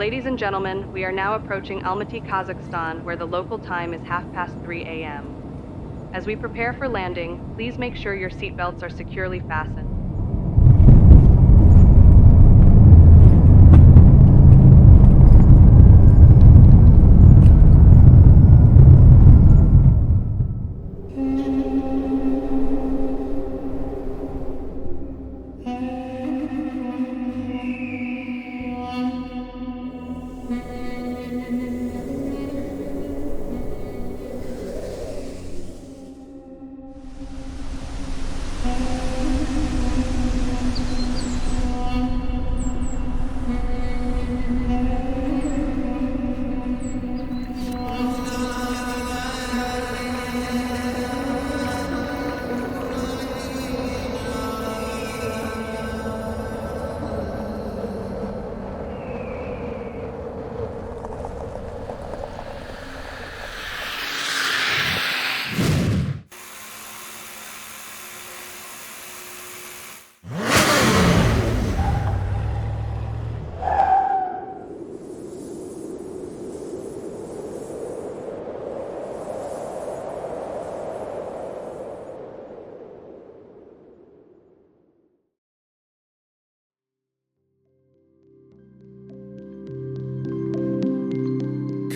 Ladies and gentlemen, we are now approaching Almaty, Kazakhstan, where the local time is 3:30 a.m. As we prepare for landing, please make sure your seatbelts are securely fastened.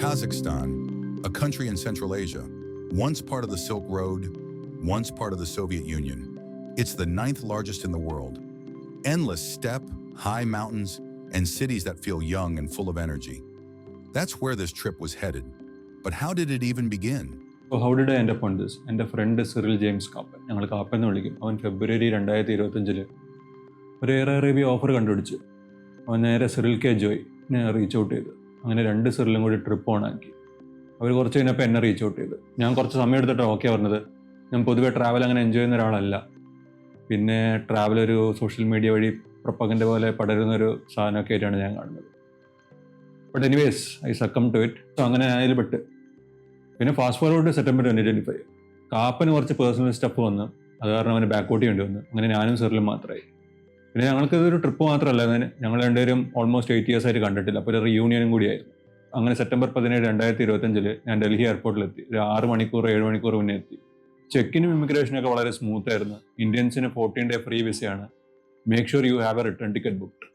Kazakhstan, a country in Central Asia, once part of the Silk Road, once part of the Soviet Union. It's the ninth largest in the world. Endless steppe, high mountains, and cities that feel young and full of energy. That's where this trip was headed. But how did it even begin? So how did I end up on this? എൻ്റെ front Cyril James Kappan, ഞങ്ങൾ കാപ്പൻ എന്ന് വിളിക്കും. അവൻ ഫെബ്രുവരി 2025 ഒരു air Arabia offer കണ്ടുപിടിച്ചു. അവൻ നേരെ Cyril K ജോയിനെ reach out ചെയ്തു. അങ്ങനെ 2 സിറിലും കൂടി ട്രിപ്പ് ഓണാക്കി. അവർ കുറച്ച് കഴിഞ്ഞപ്പോൾ എന്നെ റീച്ച് ഔട്ട് ചെയ്തു. ഞാൻ കുറച്ച് സമയം എടുത്തിട്ട് ഓക്കെ പറഞ്ഞത്. ഞാൻ പൊതുവെ ട്രാവൽ അങ്ങനെ എൻജോയ് ചെയ്യുന്ന ഒരാളല്ല. പിന്നെ ട്രാവൽ ഒരു സോഷ്യൽ മീഡിയ വഴി പ്രൊപ്പഗൻഡ പോലെ പടരുന്നൊരു സാധനമൊക്കെ ആയിട്ടാണ് ഞാൻ കാണുന്നത്. But anyways I succumb to it. So അങ്ങനെ അതിൽ പെട്ട്. പിന്നെ ഫാസ്റ്റ് ഫോർവേഡ് സെപ്റ്റംബർ 2025 കാപ്പന് കുറച്ച് പേഴ്സണൽ സ്റ്റഫ് വന്നു. അത് കാരണം അവന് ബാക്കൗട്ട് ചെയ്യേണ്ടി വന്നു. അങ്ങനെ ഞാനും സിറിലും മാത്രമായി. പിന്നെ ഞങ്ങൾക്കിതൊരു ട്രിപ്പ് മാത്രമല്ല, അതിന് ഞങ്ങൾ രണ്ടുപേരും ഓൾമോസ്റ്റ് 8 years ആയിട്ട് കണ്ടിട്ടില്ല. അപ്പോൾ ഒരു റീയൂണിയനും കൂടിയായിരുന്നു. അങ്ങനെ സെപ്റ്റംബർ 17, 2025 ഞാൻ ഡൽഹി എയർപോർട്ടിലെത്തി. ഒരു 6 മണിക്കൂർ 7 മണിക്കൂർ മുന്നേ എത്തി. ചെക്കിനും ഇമിഗ്രേഷനൊക്കെ വളരെ സ്മൂത്ത് ആയിരുന്നു. ഇന്ത്യൻസിന് 14 day ഫ്രീ വിസയാണ്. Make sure you have a return ticket booked.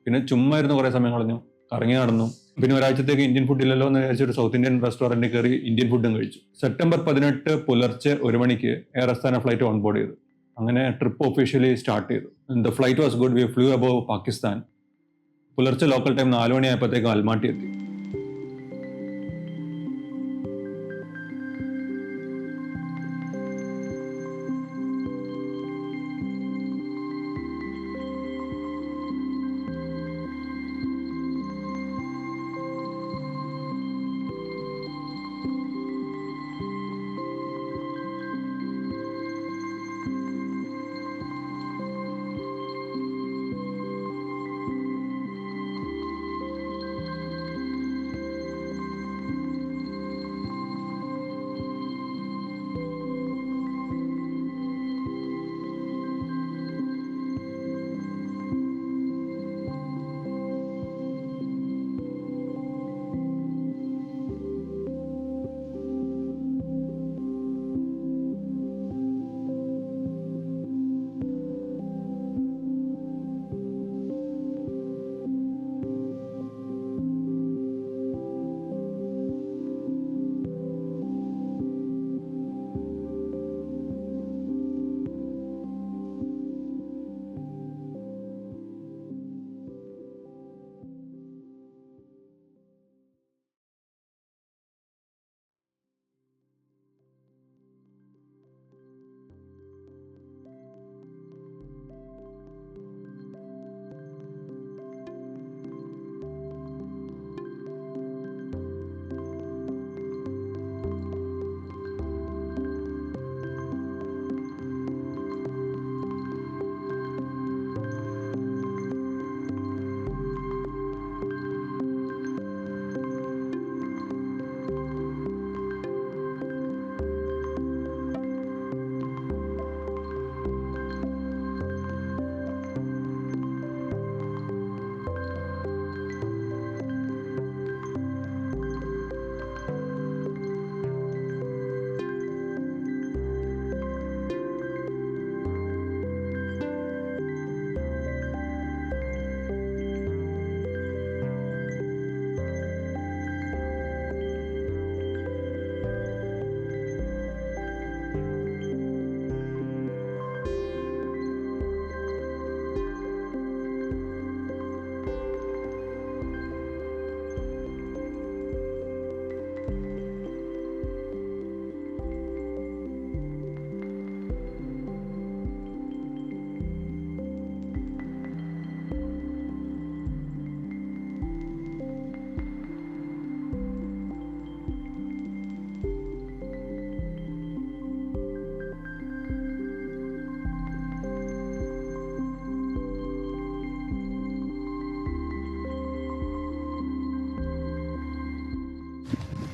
പിന്നെ ചുമ്മാ ഇരുന്ന് കുറേ സമയം കളഞ്ഞു, കറങ്ങി നടന്നു. പിന്നെ ഒരാഴ്ചത്തേക്ക് ഇന്ത്യൻ ഫുഡ് ഇല്ലല്ലോ എന്ന് വിചാരിച്ചൊരു സൗത്ത് ഇന്ത്യൻ റെസ്റ്റോറൻറ്റിൽ കയറി ഇന്ത്യൻ ഫുഡും കഴിച്ചു. സെപ്റ്റംബർ 18 പുലർച്ചെ 1 മണിക്ക് Air Astana flight on board ചെയ്തു. അങ്ങനെ ട്രിപ്പ് ഒഫീഷ്യലി സ്റ്റാർട്ട് ചെയ്തു. The flight was good. We flew above Pakistan. പുലർച്ചെ ലോക്കൽ ടൈം 4 മണിയായപ്പോഴത്തേക്കും അൽമാട്ടി എത്തി.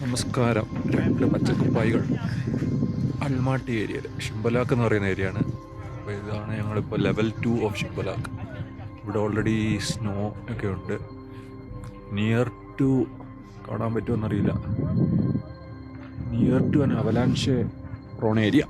നമസ്കാരം. 2 പച്ചക്കുപ്പായികൾ അൽമാട്ടി ഏരിയയിൽ ഷിംബലാക്ക് എന്ന് പറയുന്ന ഏരിയയാണ്. അപ്പോൾ ഇതാണ് ഞങ്ങളിപ്പോൾ ലെവൽ 2 ഓഫ് ഷിംബലാക്ക്. ഇവിടെ ഓൾറെഡി സ്നോ ഒക്കെ ഉണ്ട്. നിയർ ടു കാണാൻ പറ്റുമെന്നറിയില്ല. Near to an avalanche prone area.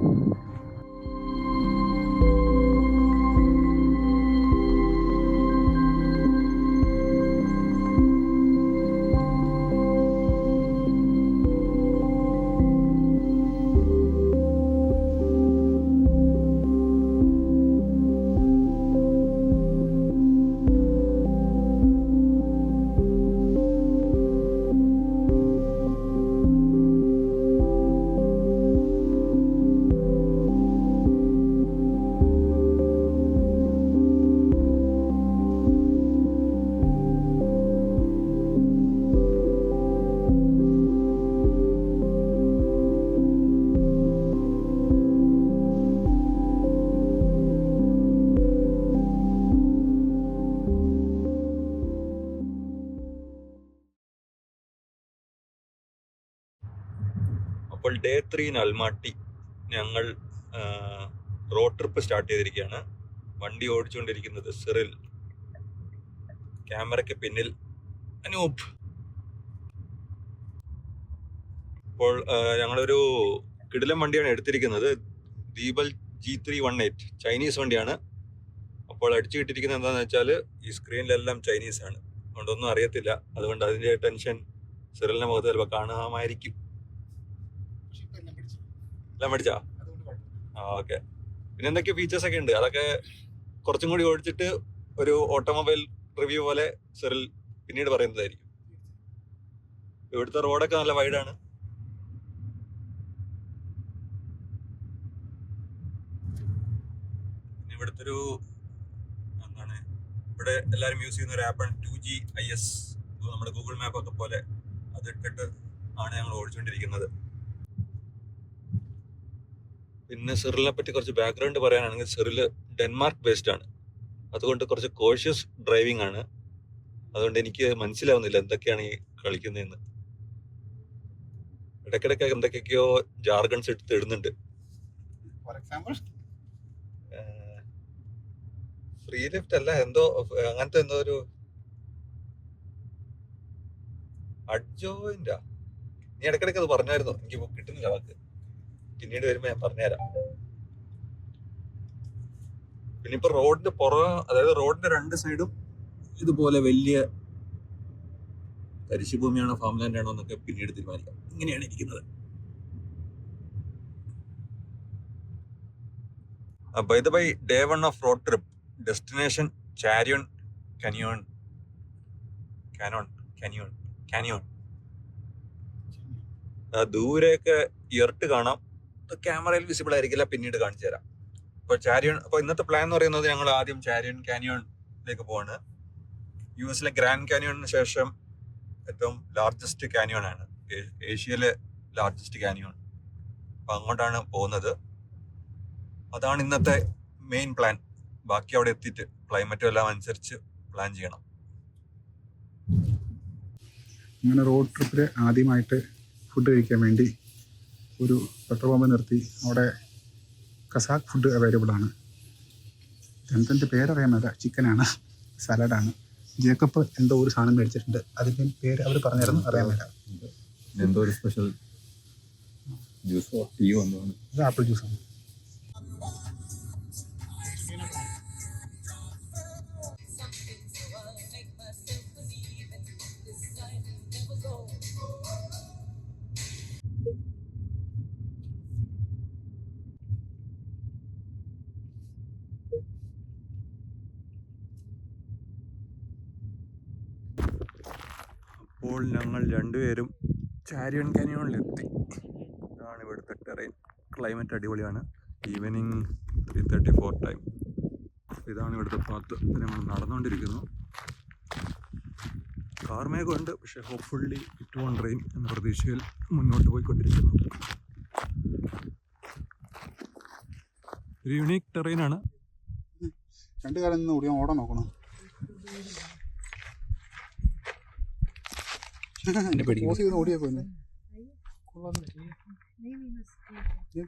അപ്പോൾ ഡേ 3 ഇൻ അൽമാട്ടി ഞങ്ങൾ റോഡ് ട്രിപ്പ് സ്റ്റാർട്ട് ചെയ്തിരിക്കുകയാണ്. വണ്ടി ഓടിച്ചുകൊണ്ടിരിക്കുന്നത് സിറിൽ, ക്യാമറയ്ക്ക് പിന്നിൽ അനൂപ്. അപ്പോൾ ഞങ്ങളൊരു കിടിലം വണ്ടിയാണ് എടുത്തിരിക്കുന്നത്. ദീപൽ G318 ചൈനീസ് വണ്ടിയാണ്. അപ്പോൾ അടിച്ചു കിട്ടിയിരിക്കുന്നത് എന്താണെന്ന് വെച്ചാൽ ഈ സ്ക്രീനിലെല്ലാം ചൈനീസ് ആണ്, അതുകൊണ്ടൊന്നും അറിയത്തില്ല. അതുകൊണ്ട് അതിൻ്റെ ടെൻഷൻ സിറിലിൻ്റെ മുഖത്ത് ചിലപ്പോൾ കാണാമായിരിക്കും. എല്ലാം പഠിച്ചാ? ഓക്കെ. പിന്നെ എന്തൊക്കെ ഫീച്ചേഴ്സ് ഒക്കെ ഉണ്ട്, അതൊക്കെ കുറച്ചും കൂടി ഓടിച്ചിട്ട് ഒരു ഓട്ടോമൊബൈൽ റിവ്യൂ പോലെ സിറിൽ പിന്നീട് പറയുന്നതായിരിക്കും. ഇവിടുത്തെ റോഡൊക്കെ നല്ല വൈഡാണ്. പിന്നെ ഇവിടുത്തെ ഒരു എന്താണ്, ഇവിടെ എല്ലാവരും യൂസ് ചെയ്യുന്ന ഒരു ആപ്പാണ് 2GIS. നമ്മുടെ ഗൂഗിൾ മാപ്പ് ഒക്കെ പോലെ അതിട്ടിട്ട് ആണ് ഞങ്ങൾ ഓടിച്ചുകൊണ്ടിരിക്കുന്നത്. പിന്നെ സിറിലിനെ പറ്റി കുറച്ച് ബാക്ക്ഗ്രൗണ്ട് പറയാനാണെങ്കിൽ സിറിൽ ഡെൻമാർക്ക് ബേസ്ഡ് ആണ്. അതുകൊണ്ട് കുറച്ച് കോഷ്യസ് ഡ്രൈവിംഗ് ആണ്. അതുകൊണ്ട് എനിക്ക് മനസ്സിലാവുന്നില്ല എന്തൊക്കെയാണ് ഈ കളിക്കുന്നതെന്ന്. ഇടയ്ക്കിടയ്ക്ക് എന്തൊക്കെയൊക്കെയോ ജാർഗൺസ് എടുത്ത് ഇടുന്നുണ്ട്. ഫ്രീ ലിഫ്റ്റ് അല്ല, എന്തോ അങ്ങനത്തെ എന്തോ ഒരു അഡ്ജോയിന്റാ. നീ ഇടയ്ക്കിടയ്ക്ക് അത് പറഞ്ഞായിരുന്നു, എനിക്ക് കിട്ടുന്നില്ല വാക്ക്. പിന്നീട് വരുമ്പോ ഞാൻ പറഞ്ഞുതരാം. പിന്നെ ഇപ്പൊ റോഡിന്റെ അതായത് റോഡിന്റെ 2 സൈഡും ഇതുപോലെ വലിയ തരിശുഭൂമിയാണോ ഫാംലാൻഡ് ആണോ എന്നൊക്കെ പിന്നീട് തീരുമാനിക്കാം. ഇങ്ങനെയാണ് ഇരിക്കുന്നത്. By the by, day 1 off road trip, destination Charyn Canyon. ദൂരെയൊക്കെ ഇയർട്ട് കാണാം. ക്യാമറയിൽ വിസിബിൾ ആയിരിക്കില്ല, പിന്നീട് കാണിച്ചു തരാം. അപ്പോൾ ഇന്നത്തെ പ്ലാൻ എന്ന് പറയുന്നത് ഞങ്ങൾ ആദ്യം ചാരിയൻ കാനിയോണിലേക്ക് പോവാണ്. US ഗ്രാൻഡ് കാനിയോണിന് ശേഷം ഏറ്റവും ലാർജസ്റ്റ് കാനിയോൺ ആണ്, ഏഷ്യയിലെ ലാർജസ്റ്റ് കാനിയോൺ. അപ്പം അങ്ങോട്ടാണ് പോകുന്നത്. അതാണ് ഇന്നത്തെ മെയിൻ പ്ലാൻ. ബാക്കി അവിടെ എത്തിയിട്ട് ക്ലൈമറ്റും എല്ലാം അനുസരിച്ച് പ്ലാൻ ചെയ്യണം. അങ്ങനെ റോഡ് ട്രിപ്പിൽ ആദ്യമായിട്ട് ഫുഡ് കഴിക്കാൻ വേണ്ടി ഒരു പെട്രോൾ പമ്പ് നിർത്തി. അവിടെ കസാക്ക് ഫുഡ് അവൈലബിൾ ആണ്. എന്തിൻ്റെ പേരറിയാൻ മേല. ചിക്കനാണ്, സലാഡാണ്. ജേക്കപ്പ് എന്തോ ഒരു സാധനം മേടിച്ചിട്ടുണ്ട്, അതിൻ്റെ പേര് അവർ പറഞ്ഞായിരുന്നു, അറിയാൻ മേല. എന്തോ ഒരു സ്പെഷ്യൽ ജ്യൂസോ ടീയോ എന്താണ്, അത് ആപ്പിൾ ജ്യൂസാണ്. അപ്പോൾ ഞങ്ങൾ രണ്ടുപേരും ചാരിയൻ കാനിയോണിലെത്തി. ഇതാണ് ഇവിടുത്തെ ടെറൈൻ. ക്ലൈമറ്റ് അടിപൊളിയാണ്. Evening 3:34 time. ഇതാണ് ഇവിടുത്തെ പാത്ത്. ഞങ്ങൾ നടന്നുകൊണ്ടിരിക്കുന്നു. കാർമേഘമുണ്ട്, പക്ഷേ ഹോപ്പ്ഫുള്ളി ഇറ്റ് വോണ്ട് റെയിൻ എന്ന പ്രതീക്ഷയിൽ മുന്നോട്ട് പോയിക്കൊണ്ടിരിക്കുന്നു. ഒരു യുണീക്ക് ടെറൈനാണ്. 2 കാലം നിന്ന് ഓടിയാൽ ഓടാൻ നോക്കണം. ഓടിയാ പോയി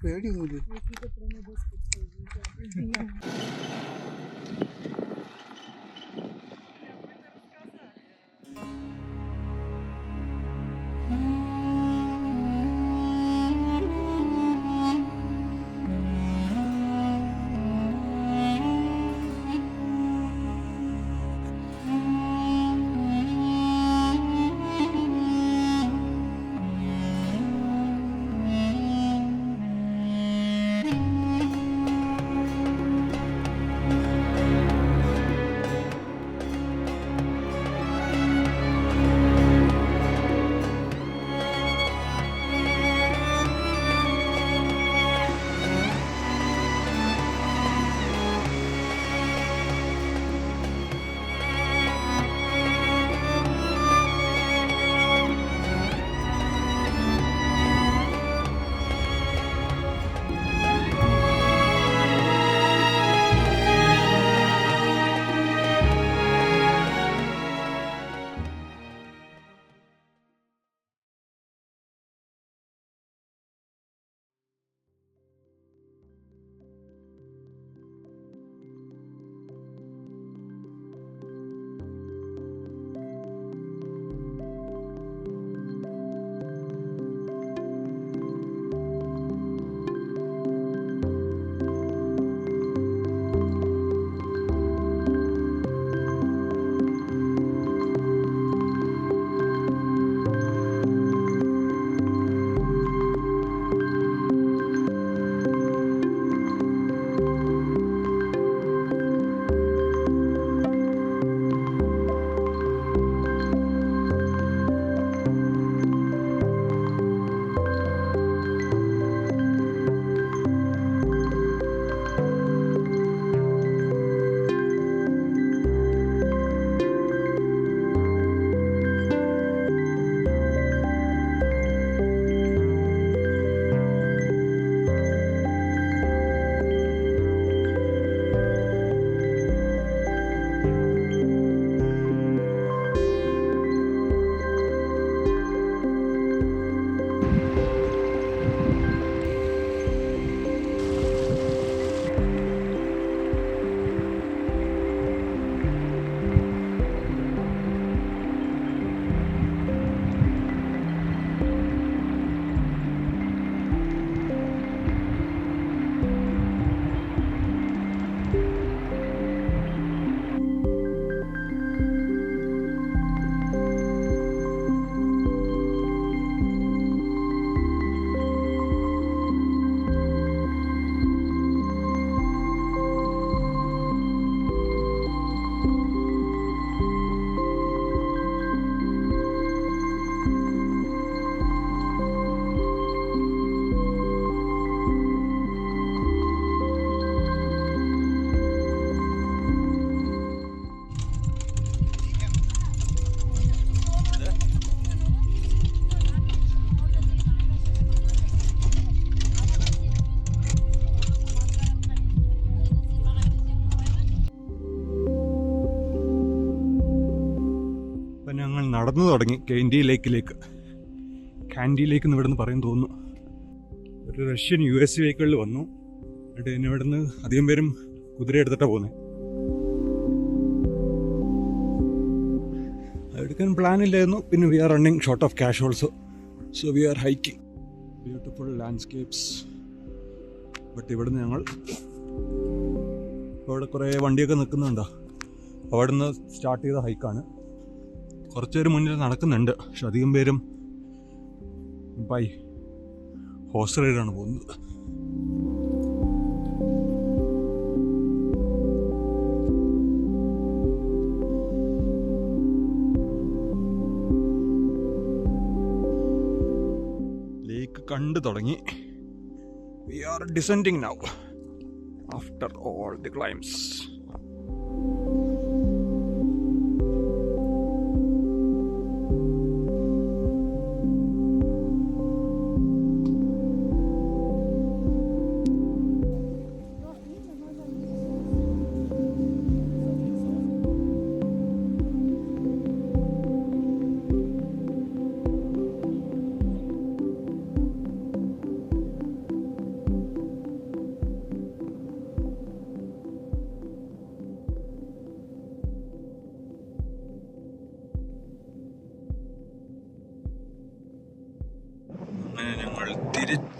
പേടിയൊന്നുമില്ല. നടന്നു തുടങ്ങി കാൻഡി ലേക്കിലേക്ക്. കാൻഡി ലേക്ക് എന്ന് ഇവിടെ നിന്ന് പറയും തോന്നുന്നു. ഒരു റഷ്യൻ US വെഹിക്കിളിൽ വന്നു. എന്നിട്ട് എന്നെ ഇവിടെ നിന്ന് അധികം പേരും കുതിര എടുത്തിട്ടാണ് പോകുന്നത്. എടുക്കാൻ പ്ലാൻ ഇല്ലായിരുന്നു. പിന്നെ we are running short of cash also, so we are hiking. Beautiful landscapes. But ഇവിടുന്ന് ഞങ്ങൾ അവിടെ കുറേ വണ്ടിയൊക്കെ നിൽക്കുന്നുണ്ടോ, അവിടെ നിന്ന് സ്റ്റാർട്ട് ചെയ്ത ഹൈക്കാണ്. കുറച്ച് പേര് മുന്നിൽ നടക്കുന്നുണ്ട്, പക്ഷെ അധികം പേരും ബൈ ഹോഴ്സ് റൈഡാണ് പോകുന്നത്. ലേക്ക് കണ്ടു തുടങ്ങി. We are descending now after all the climbs.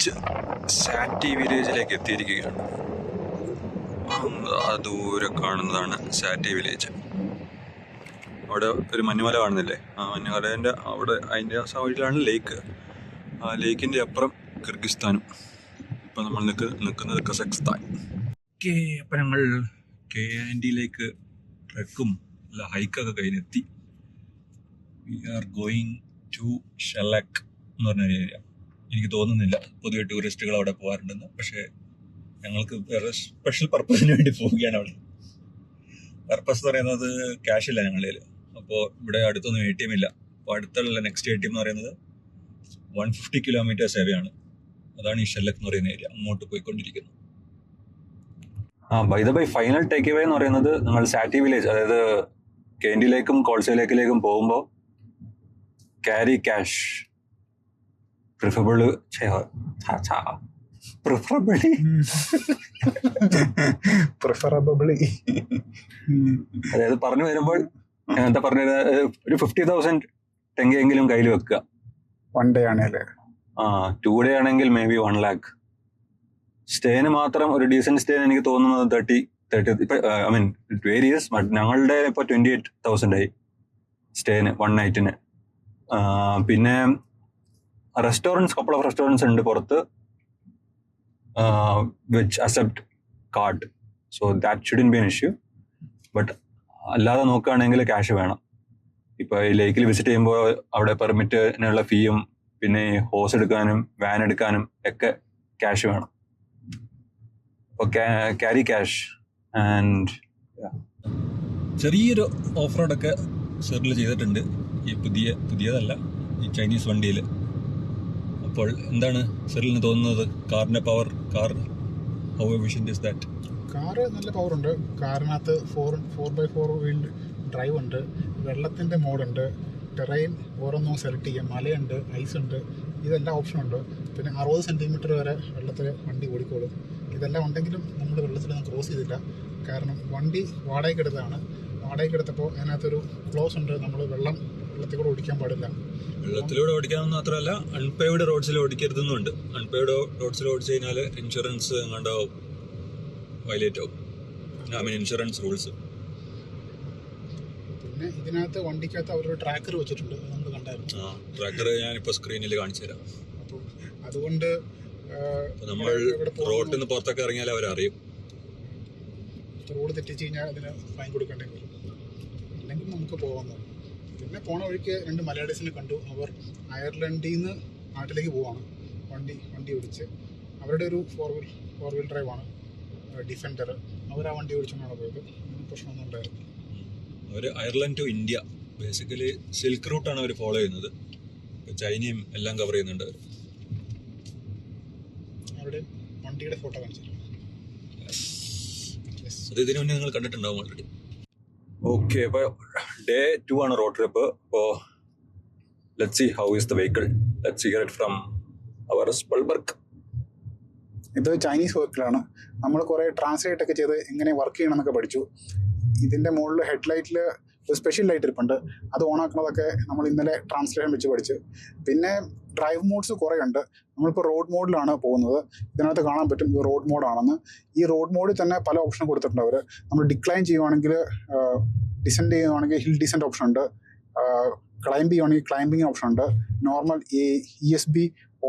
തിരിച്ച് സാറ്റി വില്ലേജിലേക്ക് എത്തിയിരിക്കുകയാണ്. ആ ദൂരെ കാണുന്നതാണ് സാറ്റി വില്ലേജ്. അവിടെ ഒരു മഞ്ഞുമല കാണുന്നില്ലേ? ആ മഞ്ഞുമലേൻ്റെ അവിടെ അതിൻ്റെ സൈഡിലാണ് ലേക്ക്. ആ ലേക്കിൻ്റെ അപ്പുറം കിർഗിസ്ഥാനും. ഇപ്പം നമ്മൾ നിൽക്കുന്നത് കസഖ്സ്ഥാൻ. ഓക്കെ, അപ്പം ഞങ്ങൾ KNDയിലേക്ക് ട്രെക്കും അല്ല ഹൈക്കൊക്കെ കഴിഞ്ഞെത്തി. വി ആർ ഗോയിങ് ടു ഷെലക് എന്ന് പറഞ്ഞൊരു ഏരിയ. എനിക്ക് തോന്നുന്നില്ല പൊതുവെ ടൂറിസ്റ്റുകൾ അവിടെ പോകാറുണ്ടെന്ന്. പക്ഷേ ഞങ്ങൾക്ക് വേറെ സ്പെഷ്യൽ പർപ്പസിന് വേണ്ടി പോവുകയാണ് അവിടെ. പർപ്പസ് എന്ന് പറയുന്നത് ക്യാഷില്ല ഞങ്ങളുടെ കയ്യിൽ. അപ്പോൾ ഇവിടെ അടുത്തൊന്നും ATM ഇല്ല. അപ്പോൾ അടുത്തുള്ള നെക്സ്റ്റ് ATM എന്ന് പറയുന്നത് 150 കിലോമീറ്റേഴ്സ് ഏവയാണ്. അതാണ് ഈ ഷെലക് എന്ന് പറയുന്ന ഏരിയ. അങ്ങോട്ട് പോയിക്കൊണ്ടിരിക്കുന്നു. By the by, final take away എന്ന് പറയുന്നത് നിങ്ങൾ സാറ്റി വില്ലേജ്, അതായത് KNDയിലേക്കും കോൾസെ ലേക്കിലേക്കും പോകുമ്പോൾ ക്യാരി ക്യാഷ് പ്രിഫറബിളി അതായത് പറഞ്ഞു വരുമ്പോൾ എന്താ പറഞ്ഞത്, ഒരു 50,000 ടെങ്കെങ്കിലും കയ്യിൽ വെക്കുക. 1 ഡേ ആണല്ലേ? 2 ഡേ ആണെങ്കിൽ മേ ബി 1 lakh. സ്റ്റേന് മാത്രം ഒരു ഡീസൻറ്റ് സ്റ്റേന് എനിക്ക് തോന്നുന്നത് 30 ഇപ്പൊ I mean it various. But ഞങ്ങളുടെ ഇപ്പോൾ 28,000 ആയി സ്റ്റേന് 1 നൈറ്റിന്. പിന്നെ റെസ്റ്റോറൻറ്റ്സ്, കപ്പിൾ ഓഫ് റെസ്റ്റോറൻറ്റ്സ് ഉണ്ട് പുറത്ത് which accept card. So that shouldn't B an issue. But അല്ലാതെ നോക്കുകയാണെങ്കിൽ ക്യാഷ് വേണം. ഇപ്പോൾ ഈ ലേക്കിൽ വിസിറ്റ് ചെയ്യുമ്പോൾ അവിടെ പെർമിറ്റിനുള്ള ഫീയും പിന്നെ ഹോസ് എടുക്കാനും വാൻ എടുക്കാനും ഒക്കെ ക്യാഷ് വേണം. അപ്പോൾ ക്യാരി ക്യാഷ്. ആൻഡ് ചെറിയൊരു ഓഫ് റോഡൊക്കെ സെറിൽ ചെയ്തിട്ടുണ്ട് ഈ പുതിയതല്ല, ഈ ചൈനീസ് വണ്ടിയിൽ. അപ്പോൾ എന്താണ് സെറിലിന് തോന്നുന്നത്? കാറിൻ്റെ power, car how efficient is that? Car നല്ല പവറുണ്ട്. കാറിനകത്ത് 4x4 വീൽഡ് ഡ്രൈവ് ഉണ്ട്, വെള്ളത്തിൻ്റെ മോഡുണ്ട്, ടെറൈൻ ഓരോന്നും സെലക്ട് ചെയ്യാം, മലയുണ്ട്, ഐസ് ഉണ്ട്, ഇതെല്ലാം ഓപ്ഷനുണ്ട്. പിന്നെ 60 സെൻറ്റിമീറ്റർ വരെ വെള്ളത്തിൽ വണ്ടി ഓടിക്കോളും. ഇതെല്ലാം ഉണ്ടെങ്കിലും നമ്മൾ വെള്ളത്തിലൊന്നും ക്രോസ് ചെയ്തില്ല. കാരണം വണ്ടി വാടകയ്ക്കെടുത്തതാണ്. വാടകയ്ക്കെടുത്തപ്പോൾ അതിനകത്തൊരു ക്ലോസ് ഉണ്ട്, നമ്മൾ വെള്ളത്തിൽ കൂടെ ഓടിക്കാൻ പാടില്ല. വെള്ളത്തിലൂടെ ഓടിക്കാമെന്ന് മാത്രമല്ല, അൺപേവ്ഡ് റോഡ്സിൽ ഓടിക്കരുതെന്നുണ്ട്. അൺപേവ്ഡ് റോഡ്സിൽ ഓടിച്ചു കഴിഞ്ഞാൽ ഇൻഷുറൻസ് എങ്ങാണ്ടോ വയലേറ്റ് ആവും. I mean insurance rules. പിന്നെ ഇതിനകത്ത് വണ്ടിക്കകത്ത് അവരൊരു ട്രാക്കർ വെച്ചിട്ടുണ്ട്, നമ്മൾ കണ്ടായിരുന്നു. ട്രാക്കർ ഞാനിപ്പോൾ സ്ക്രീനിൽ കാണിച്ചു തരാം. അപ്പോൾ അതുകൊണ്ട് നമ്മൾ റോഡിൽ നിന്ന് പുറത്തൊക്കെ ഇറങ്ങിയാൽ അവരറിയും. റോഡ് തെറ്റിച്ച് കഴിഞ്ഞാൽ അതിന് ഫൈൻ കൊടുക്കേണ്ടി വരും. അല്ലെങ്കിൽ നമുക്ക് പോകാമെന്ന്. പിന്നെ പോണ വഴിക്ക് 2 മലയാളീസിനെ കണ്ടു. അവർ അയർലൻഡിൽ നിന്ന് നാട്ടിലേക്ക് പോവാണ് വണ്ടി ഓടിച്ച്. അവരുടെ ഒരു ഫോർ വീൽ ഡ്രൈവാണ്, ഡിഫൻഡർ. അവർ ആ വണ്ടി ഓടിച്ചുകൊണ്ടാണ് പോയത്. പ്രശ്നമൊന്നും ഉണ്ടായിരുന്നു. അവർ Ireland to India, basically silk റൂട്ടാണ് അവർ ഫോളോ ചെയ്യുന്നത്. ചൈനയും എല്ലാം കവർ ചെയ്യുന്നുണ്ട് അവർ. അവിടെ വണ്ടിയുടെ ഫോട്ടോ കാണിച്ചിട്ടുണ്ട്. അത് ഇതിനു മുന്നേ നിങ്ങൾ കണ്ടിട്ടുണ്ടാവും ഓൾറെഡി. ഓക്കെ, അപ്പോൾ ഡേ 2 ആണ് റോഡ് ട്രിപ്പ്. അപ്പോൾ let's see how is the vehicle. Let's hear it from our സ്പൾബർഗ്. ഇത് ചൈനീസ് വെഹിക്കിളാണ്. നമ്മൾ കുറേ ട്രാൻസ്ലേറ്റ് ഒക്കെ ചെയ്ത് എങ്ങനെ വർക്ക് ചെയ്യണം എന്നൊക്കെ പഠിച്ചു. ഇതിൻ്റെ മുകളിൽ ഹെഡ്ലൈറ്റിൽ ഒരു സ്പെഷ്യൽ ലൈറ്റ് ഇരിപ്പുണ്ട്. അത് ഓണാക്കുന്നതൊക്കെ നമ്മൾ ഇന്നലെ ട്രാൻസ്ലേഷൻ വെച്ച് പഠിച്ച്. പിന്നെ ഡ്രൈവ് മോഡ്സ് കുറേ ഉണ്ട്. നമ്മളിപ്പോൾ റോഡ് മോഡിലാണ് പോകുന്നത്. ഇതിനകത്ത് കാണാൻ പറ്റും ഇത് റോഡ് മോഡാണെന്ന്. ഈ റോഡ് മോഡിൽ തന്നെ പല ഓപ്ഷൻ കൊടുത്തിട്ടുണ്ട് അവർ. നമ്മൾ ഡിക്ലൈൻ ചെയ്യുവാണെങ്കിൽ ഡിസെൻഡ് ചെയ്യുവാണെങ്കിൽ ഹിൽ ഡിസെൻഡ് ഓപ്ഷൻ ഉണ്ട്, ക്ലൈംബ് ചെയ്യുവാണെങ്കിൽ ക്ലൈംബിങ് ഓപ്ഷൻ ഉണ്ട്, നോർമൽ ESB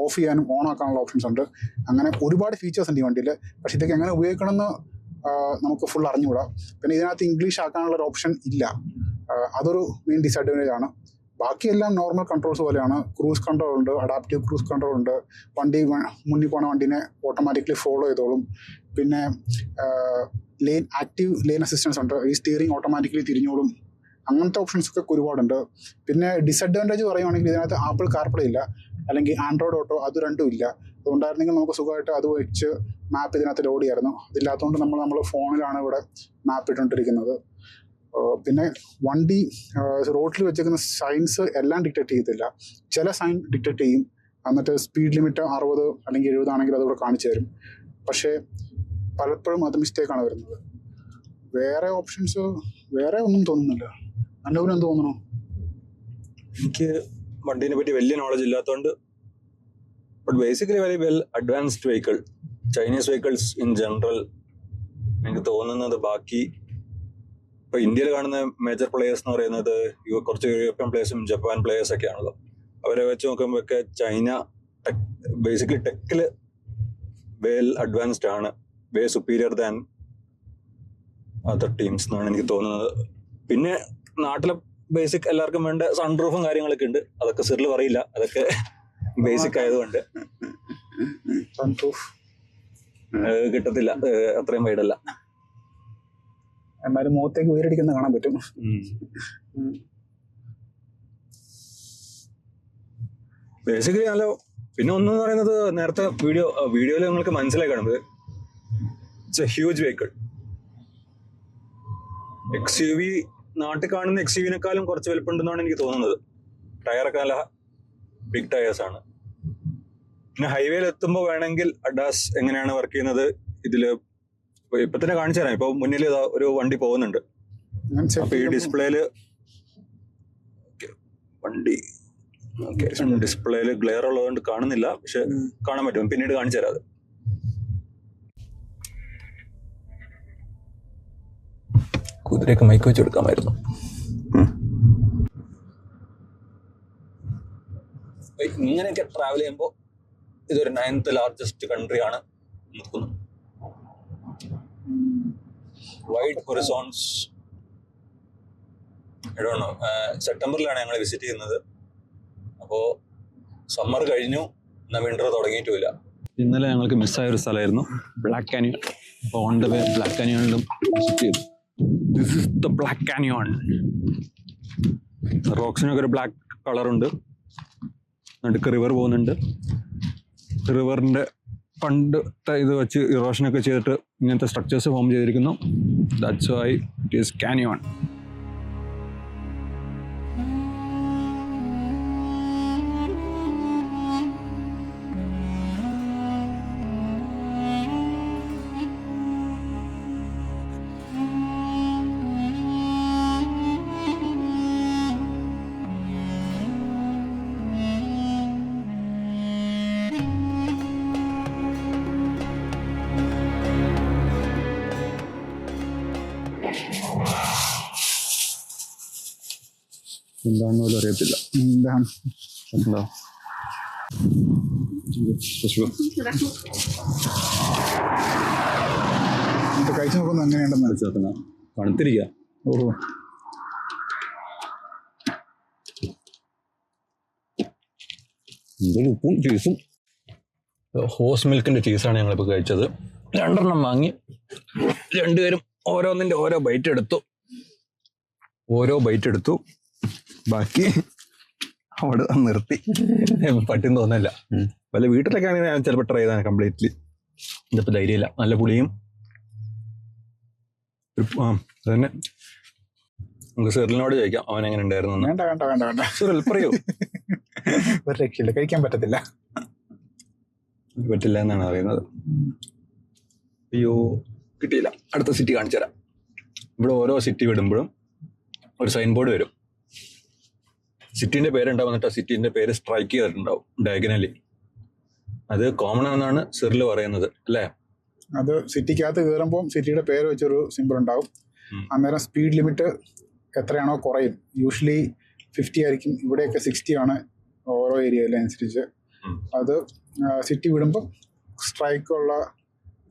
ഓഫ് ചെയ്യാനും ഓൺ ആക്കാനുള്ള ഓപ്ഷൻസ് ഉണ്ട്. അങ്ങനെ ഒരുപാട് ഫീച്ചേഴ്സ് ഉണ്ട് ഈ വണ്ടിയിൽ. പക്ഷേ ഇതൊക്കെ എങ്ങനെ ഉപയോഗിക്കണമെന്ന് നമുക്ക് ഫുൾ അറിഞ്ഞുകൂടാ. പിന്നെ ഇതിനകത്ത് ഇംഗ്ലീഷ് ആക്കാനുള്ള ഒരു ഓപ്ഷൻ ഇല്ല. അതൊരു മെയിൻ ഡിസഡ്വാൻറ്റേജ് ആണ്. ബാക്കിയെല്ലാം നോർമൽ കൺട്രോൾസ് പോലെയാണ്. ക്രൂസ് കൺട്രോൾ ഉണ്ട്, അഡാപ്റ്റീവ് ക്രൂസ് കൺട്രോൾ ഉണ്ട്. വണ്ടി മുന്നിൽ പോണ വണ്ടീനെ ഓട്ടോമാറ്റിക്കലി ഫോളോ ചെയ്തോളും. പിന്നെ ആക്റ്റീവ് ലെയിൻ അസിസ്റ്റൻസ് ഉണ്ട്. ഈ സ്റ്റിയറിംഗ് ഓട്ടോമാറ്റിക്കലി തിരിഞ്ഞോളും. അങ്ങനത്തെ ഓപ്ഷൻസൊക്കെ ഒരുപാടുണ്ട്. പിന്നെ ഡിസഡ്വാൻറ്റേജ് പറയുവാണെങ്കിൽ ഇതിനകത്ത് ആപ്പിൾ കാർപ്ലേ ഇല്ല, അല്ലെങ്കിൽ ആൻഡ്രോയിഡ് ഓട്ടോ, അത് രണ്ടും ഇല്ല. അതുകൊണ്ടായിരുന്നെങ്കിൽ നമുക്ക് സുഖമായിട്ട് അത് വെച്ച് മാപ്പ് ഇതിനകത്ത് ലോഡ് ചെയ്യായിരുന്നു. അതില്ലാത്തതുകൊണ്ട് നമ്മൾ ഫോണിലാണ് ഇവിടെ മാപ്പ് ഇട്ടുകൊണ്ടിരിക്കുന്നത്. പിന്നെ വണ്ടി റോഡിൽ വെച്ചേക്കുന്ന സൈൻസ് എല്ലാം ഡിറ്റക്ട് ചെയ്യത്തില്ല. ചില സൈൻ ഡിറ്റക്ട് ചെയ്യും. എന്നിട്ട് സ്പീഡ് ലിമിറ്റ് 60 അല്ലെങ്കിൽ 70 ആണെങ്കിൽ അതിവിടെ കാണിച്ചു തരും. പക്ഷേ പലപ്പോഴും അത് മിസ്റ്റേക്കാണ് വരുന്നത്. വേറെ ഓപ്ഷൻസ് വേറെ ഒന്നും തോന്നുന്നില്ല. അന്നൂരിന് എന്ത് തോന്നുന്നു? എനിക്ക് വണ്ടീനെ പറ്റി വലിയ നോളജ് ഇല്ലാത്തതുകൊണ്ട് but basically very well advanced vehicle. Chinese vehicles in general എനിക്ക് തോന്നുന്നത് ബാക്കി ഇപ്പൊ ഇന്ത്യയിൽ കാണുന്ന മേജർ പ്ലേയേഴ്സ് എന്ന് പറയുന്നത് കുറച്ച് യൂറോപ്യൻ പ്ലേയേഴ്സും ജപ്പാൻ പ്ലേയേഴ്സ് ഒക്കെ ആണല്ലോ. അവരെ വെച്ച് നോക്കുമ്പോഴൊക്കെ ചൈന ബേസിക്കലി ടെക്കില് വെൽ അഡ്വാൻസ്ഡ് ആണ്, വേ സുപ്പീരിയർ ദാൻ അതർ ടീംസ് എന്നാണ് എനിക്ക് തോന്നുന്നത്. പിന്നെ നാട്ടിലെ ബേസിക് എല്ലാവർക്കും വേണ്ട സൺറൂഫും കാര്യങ്ങളൊക്കെ ഉണ്ട്. അതൊക്കെ സിറിൽ പറയില്ല, അതൊക്കെ ബേസിക് ആയതുകൊണ്ട് കിട്ടത്തില്ല, അത്രയും വൈഡല്ല. എന്നാലും മുഖത്തേക്ക് ഉയരടിക്കുന്ന കാണാൻ പറ്റും. ബേസിക്കലി നല്ല. പിന്നെ ഒന്നെന്ന് പറയുന്നത് നേരത്തെ വീഡിയോയിൽ നിങ്ങൾക്ക് മനസ്സിലായി കാണുന്നത് it's A huge vehicle. XUV നാട്ടിൽ കാണുന്ന XUV-നെക്കാളും കുറച്ച് വലുപ്പമുണ്ടെന്നാണ് എനിക്ക് തോന്നുന്നത്. ടയറൊക്കെ നല്ല ബിഗ് ടയേഴ്സ് ആണ്. പിന്നെ ഹൈവേയിൽ എത്തുമ്പോൾ വേണമെങ്കിൽ അഡാസ് എങ്ങനെയാണ് വർക്ക് ചെയ്യുന്നത് ഇതില് ഇപ്പൊ തന്നെ കാണിച്ചു തരാം. ഇപ്പൊ മുന്നിൽ ഒരു വണ്ടി പോകുന്നുണ്ട്. അപ്പൊ ഈ ഡിസ്പ്ലേയില് വണ്ടി ഡിസ്പ്ലേയില് ഗ്ലെയർ ഉള്ളതുകൊണ്ട് കാണുന്നില്ല, പക്ഷെ കാണാൻ പറ്റും. പിന്നീട് കാണിച്ചു തരാം അത്. കുതിരയൊക്കെ മൈക്ക് വെച്ച് കൊടുക്കാമായിരുന്നു. ഇങ്ങനെയൊക്കെ ട്രാവൽ ചെയ്യുമ്പോൾ ഇതൊരു 9th ലാർജസ്റ്റ് കൺട്രി ആണ് നിൽക്കുന്നു. വൈഡ് ഹൊറിസോൺസ്. ഐ ഡോണ്ട് നോ, സെപ്റ്റംബറിലാണ് ഞങ്ങൾ വിസിറ്റ് ചെയ്യുന്നത്. അപ്പോൾ സമ്മർ കഴിഞ്ഞു, എന്നാൽ വിന്റർ തുടങ്ങിയിട്ടുമില്ല. ഇന്നലെ ഞങ്ങൾക്ക് മിസ്സായ ഒരു സ്ഥലമായിരുന്നു ബ്ലാക്ക് കാനിയോൺ. അപ്പോൾ ഓൺ ദ വേ ബ്ലാക്ക് കാനിയോണിലും വിസിറ്റ് ചെയ്തു. This is the Black Canyon. റോക്സിനൊക്കെ ഒരു ബ്ലാക്ക് കളറുണ്ട്. നടുക്ക് റിവർ പോകുന്നുണ്ട്. റിവറിൻ്റെ പണ്ടത്തെ ഇത് വെച്ച് ഇറോഷനൊക്കെ ചെയ്തിട്ട് ഇങ്ങനത്തെ സ്ട്രക്ചേഴ്സ് ഫോം ചെയ്തിരിക്കുന്നു. That's why it is canyon. എന്താണെന്ന് പോലും അറിയത്തില്ല. എന്താണ് എന്താ കഴിച്ചു നോക്കുന്നത് അങ്ങനെയുണ്ടെന്ന് തണുത്തിരിക്കുക. ഓഹോ, എന്തൊരു ഉപ്പും ചീസും. ഹോസ് മിൽക്കിന്റെ ചീസാണ് ഞങ്ങളിപ്പോൾ കഴിച്ചത്. 2 വാങ്ങി രണ്ടുപേരും ഓരോന്നിന്റെ ഓരോ ബൈറ്റ് എടുത്തു. ബാക്കി അവിടെ നിർത്തി. പറ്റും തോന്നല്ല. വല്ല വീട്ടിലൊക്കെ ആണെങ്കിൽ ഞാൻ ചിലപ്പോൾ ട്രൈ ചെയ്താണ് കംപ്ലീറ്റ്ലി. ഇതിപ്പോൾ ധൈര്യമില്ല. നല്ല പുളിയും. അതന്നെ നമുക്ക് സിറിലിനോട് ചോദിക്കാം അവൻ എങ്ങനെ ഉണ്ടായിരുന്നു. വേണ്ട സിറിൽ പറയൂ. ഒരു രക്ഷയില്ല, കഴിക്കാൻ പറ്റില്ല എന്നാണ് പറയുന്നത്. അയ്യോ കിട്ടിയില്ല. അടുത്ത സിറ്റി കാണിച്ചു തരാം. ഇവിടെ ഓരോ സിറ്റി വിടുമ്പോഴും ഒരു സൈൻ ബോർഡ് വരും. സിറ്റിന്റെ പേരുണ്ടാവും. എന്നിട്ട് ആ സിറ്റിന്റെ പേര് സ്ട്രൈക്ക് ചെയ്തിട്ടുണ്ടാവും ഡയഗനലി. അത് കോമൺ ആണെന്നാണ് സിറിൽ പറയുന്നത് അല്ലേ? അത് സിറ്റിക്കകത്ത് കയറുമ്പോൾ സിറ്റിയുടെ പേര് വെച്ചൊരു സിമ്പിൾ ഉണ്ടാവും. അന്നേരം സ്പീഡ് ലിമിറ്റ് എത്രയാണോ കുറയും. യൂഷ്വലി 50 ആയിരിക്കും. ഇവിടെയൊക്കെ 60 ആണ് ഓരോ ഏരിയയിലനുസരിച്ച്. അത് സിറ്റി വിടുമ്പോൾ സ്ട്രൈക്കുള്ള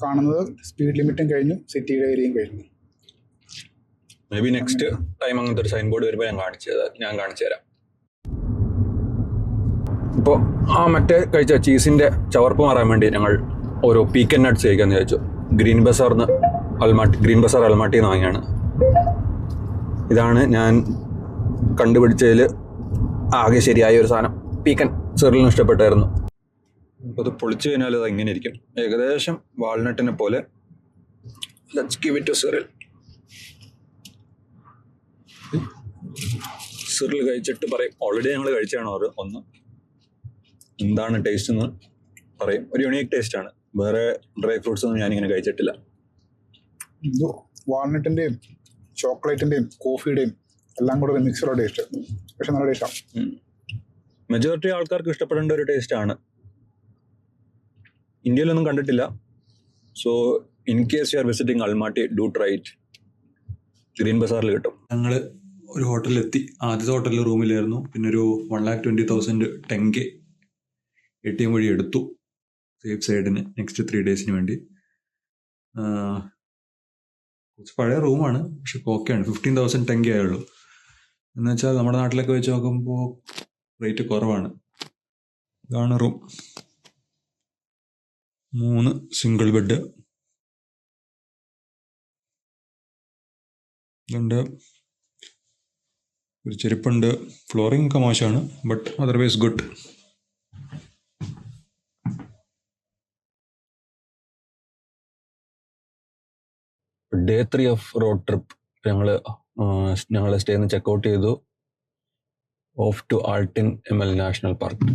കാണുന്നത് സ്പീഡ് ലിമിറ്റും കഴിഞ്ഞു, സിറ്റിയുടെ ഏരിയയും കഴിഞ്ഞു. മേ ബി നെക്സ്റ്റ് ടൈം അങ്ങനത്തെ ഒരു സൈൻ ബോർഡ് വരുമ്പോൾ ഞാൻ കാണിച്ചു തരാം. ഇപ്പോൾ ആ മറ്റേ കഴിച്ച ചീസിൻ്റെ ചവർപ്പ് മാറാൻ വേണ്ടി ഞങ്ങൾ ഓരോ പീക്കൻ നട്ട്സ് കഴിക്കാമെന്ന് ചോദിച്ചു. ഗ്രീൻ ബസാർ അൽമാട്ടിയിൽ നിന്ന് വാങ്ങിയാണ്. ഇതാണ് ഞാൻ കണ്ടുപിടിച്ചതിൽ ആകെ ശരിയായ ഒരു സാധനം. പീക്കൻ സിറിലിന് ഇഷ്ടപ്പെട്ടായിരുന്നു. അപ്പോൾ അത് പൊളിച്ചു കഴിഞ്ഞാൽ അത് ഇങ്ങനെ ഇരിക്കും, ഏകദേശം വാൾനട്ടിനെ പോലെ. Let's give it to Cyril. Cyril കഴിച്ചിട്ട് പറയും. ഓൾറെഡി ഞങ്ങൾ കഴിച്ചാണ് ഒന്ന്. എന്താണ് ടേസ്റ്റ് എന്ന് പറയും. ഒരു യുണീക്ക് ടേസ്റ്റ് ആണ്. വേറെ ഡ്രൈ ഫ്രൂട്ട്സ് ഒന്നും ഞാനിങ്ങനെ കഴിച്ചിട്ടില്ല. വാൾനട്ടിന്റെയും ചോക്ലേറ്റിന്റെയും കോഫിയുടെയും എല്ലാം കൂടെ ഒരു മിക്സഡ് ടേസ്റ്റ്. പക്ഷെ നല്ല ടേസ്റ്റാണ്. മെജോറിറ്റി ആൾക്കാർക്ക് ഇഷ്ടപ്പെടേണ്ട ഒരു ടേസ്റ്റ് ആണ്. ഇന്ത്യയിലൊന്നും കണ്ടിട്ടില്ല. So in case you are visiting Almaty, do try it. Green ബസാറിൽ കിട്ടും. ഞങ്ങൾ ഒരു ഹോട്ടലിലെത്തി. ആദ്യത്തെ ഹോട്ടലിൽ റൂമിലായിരുന്നു. പിന്നെ ഒരു 1,20,000 10K ATM വഴി എടുത്തു സേഫ് സൈഡിന് നെക്സ്റ്റ് 3 ഡേയ്സിന് വേണ്ടി. കുറച്ച് പഴയ റൂമാണ്, പക്ഷെ ഓക്കെയാണ്. 15,000 10K ആയുള്ളൂ. എന്ന് വെച്ചാൽ നമ്മുടെ നാട്ടിലൊക്കെ വെച്ച് നോക്കുമ്പോൾ റേറ്റ് കുറവാണ്. ഇതാണ് റൂം. 3 സിംഗിൾ ബെഡ് ഉണ്ട്. ഒരു ചെരുപ്പുണ്ട്. ഫ്ലോറിംഗ് ഒക്കെ മോശമാണ്, but otherwise good. Day 3 off road trip. ഞങ്ങൾ സ്റ്റേ ചെക്കൗട്ട് ചെയ്തു. Off to Altyn ML National Park.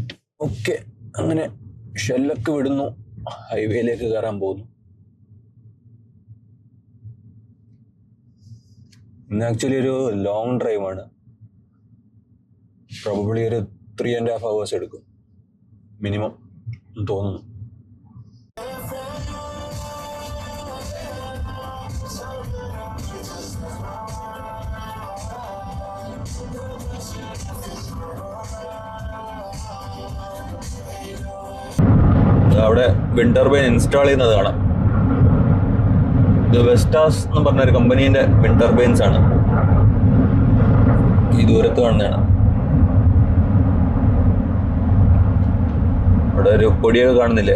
Okay, അങ്ങനെ ഷെല്ലൊക്കെ വിടുന്നു. ഹൈവേയിലേക്ക് കയറാൻ പോകുന്നു. ഇന്ന് ആക്ച്വലി ഒരു ലോങ് ഡ്രൈവാണ്. പ്രോബബ്ലി ഒരു 3.5 hours എടുക്കും മിനിമം തോന്നുന്നു. അവിടെ വിൻഡ് ടർബൈൻ ഇൻസ്റ്റാൾ ചെയ്യുന്നത് കാണാം. ഇത് വെസ്റ്റാസ് എന്ന് പറഞ്ഞൊരു കമ്പനീൻ്റെ വിൻഡ് ടർബൈൻസ് ആണ് ഈ ദൂരത്ത് കാണുന്നതാണ്. അവിടെ ഒരു പൊടിയൊക്കെ കാണുന്നില്ല.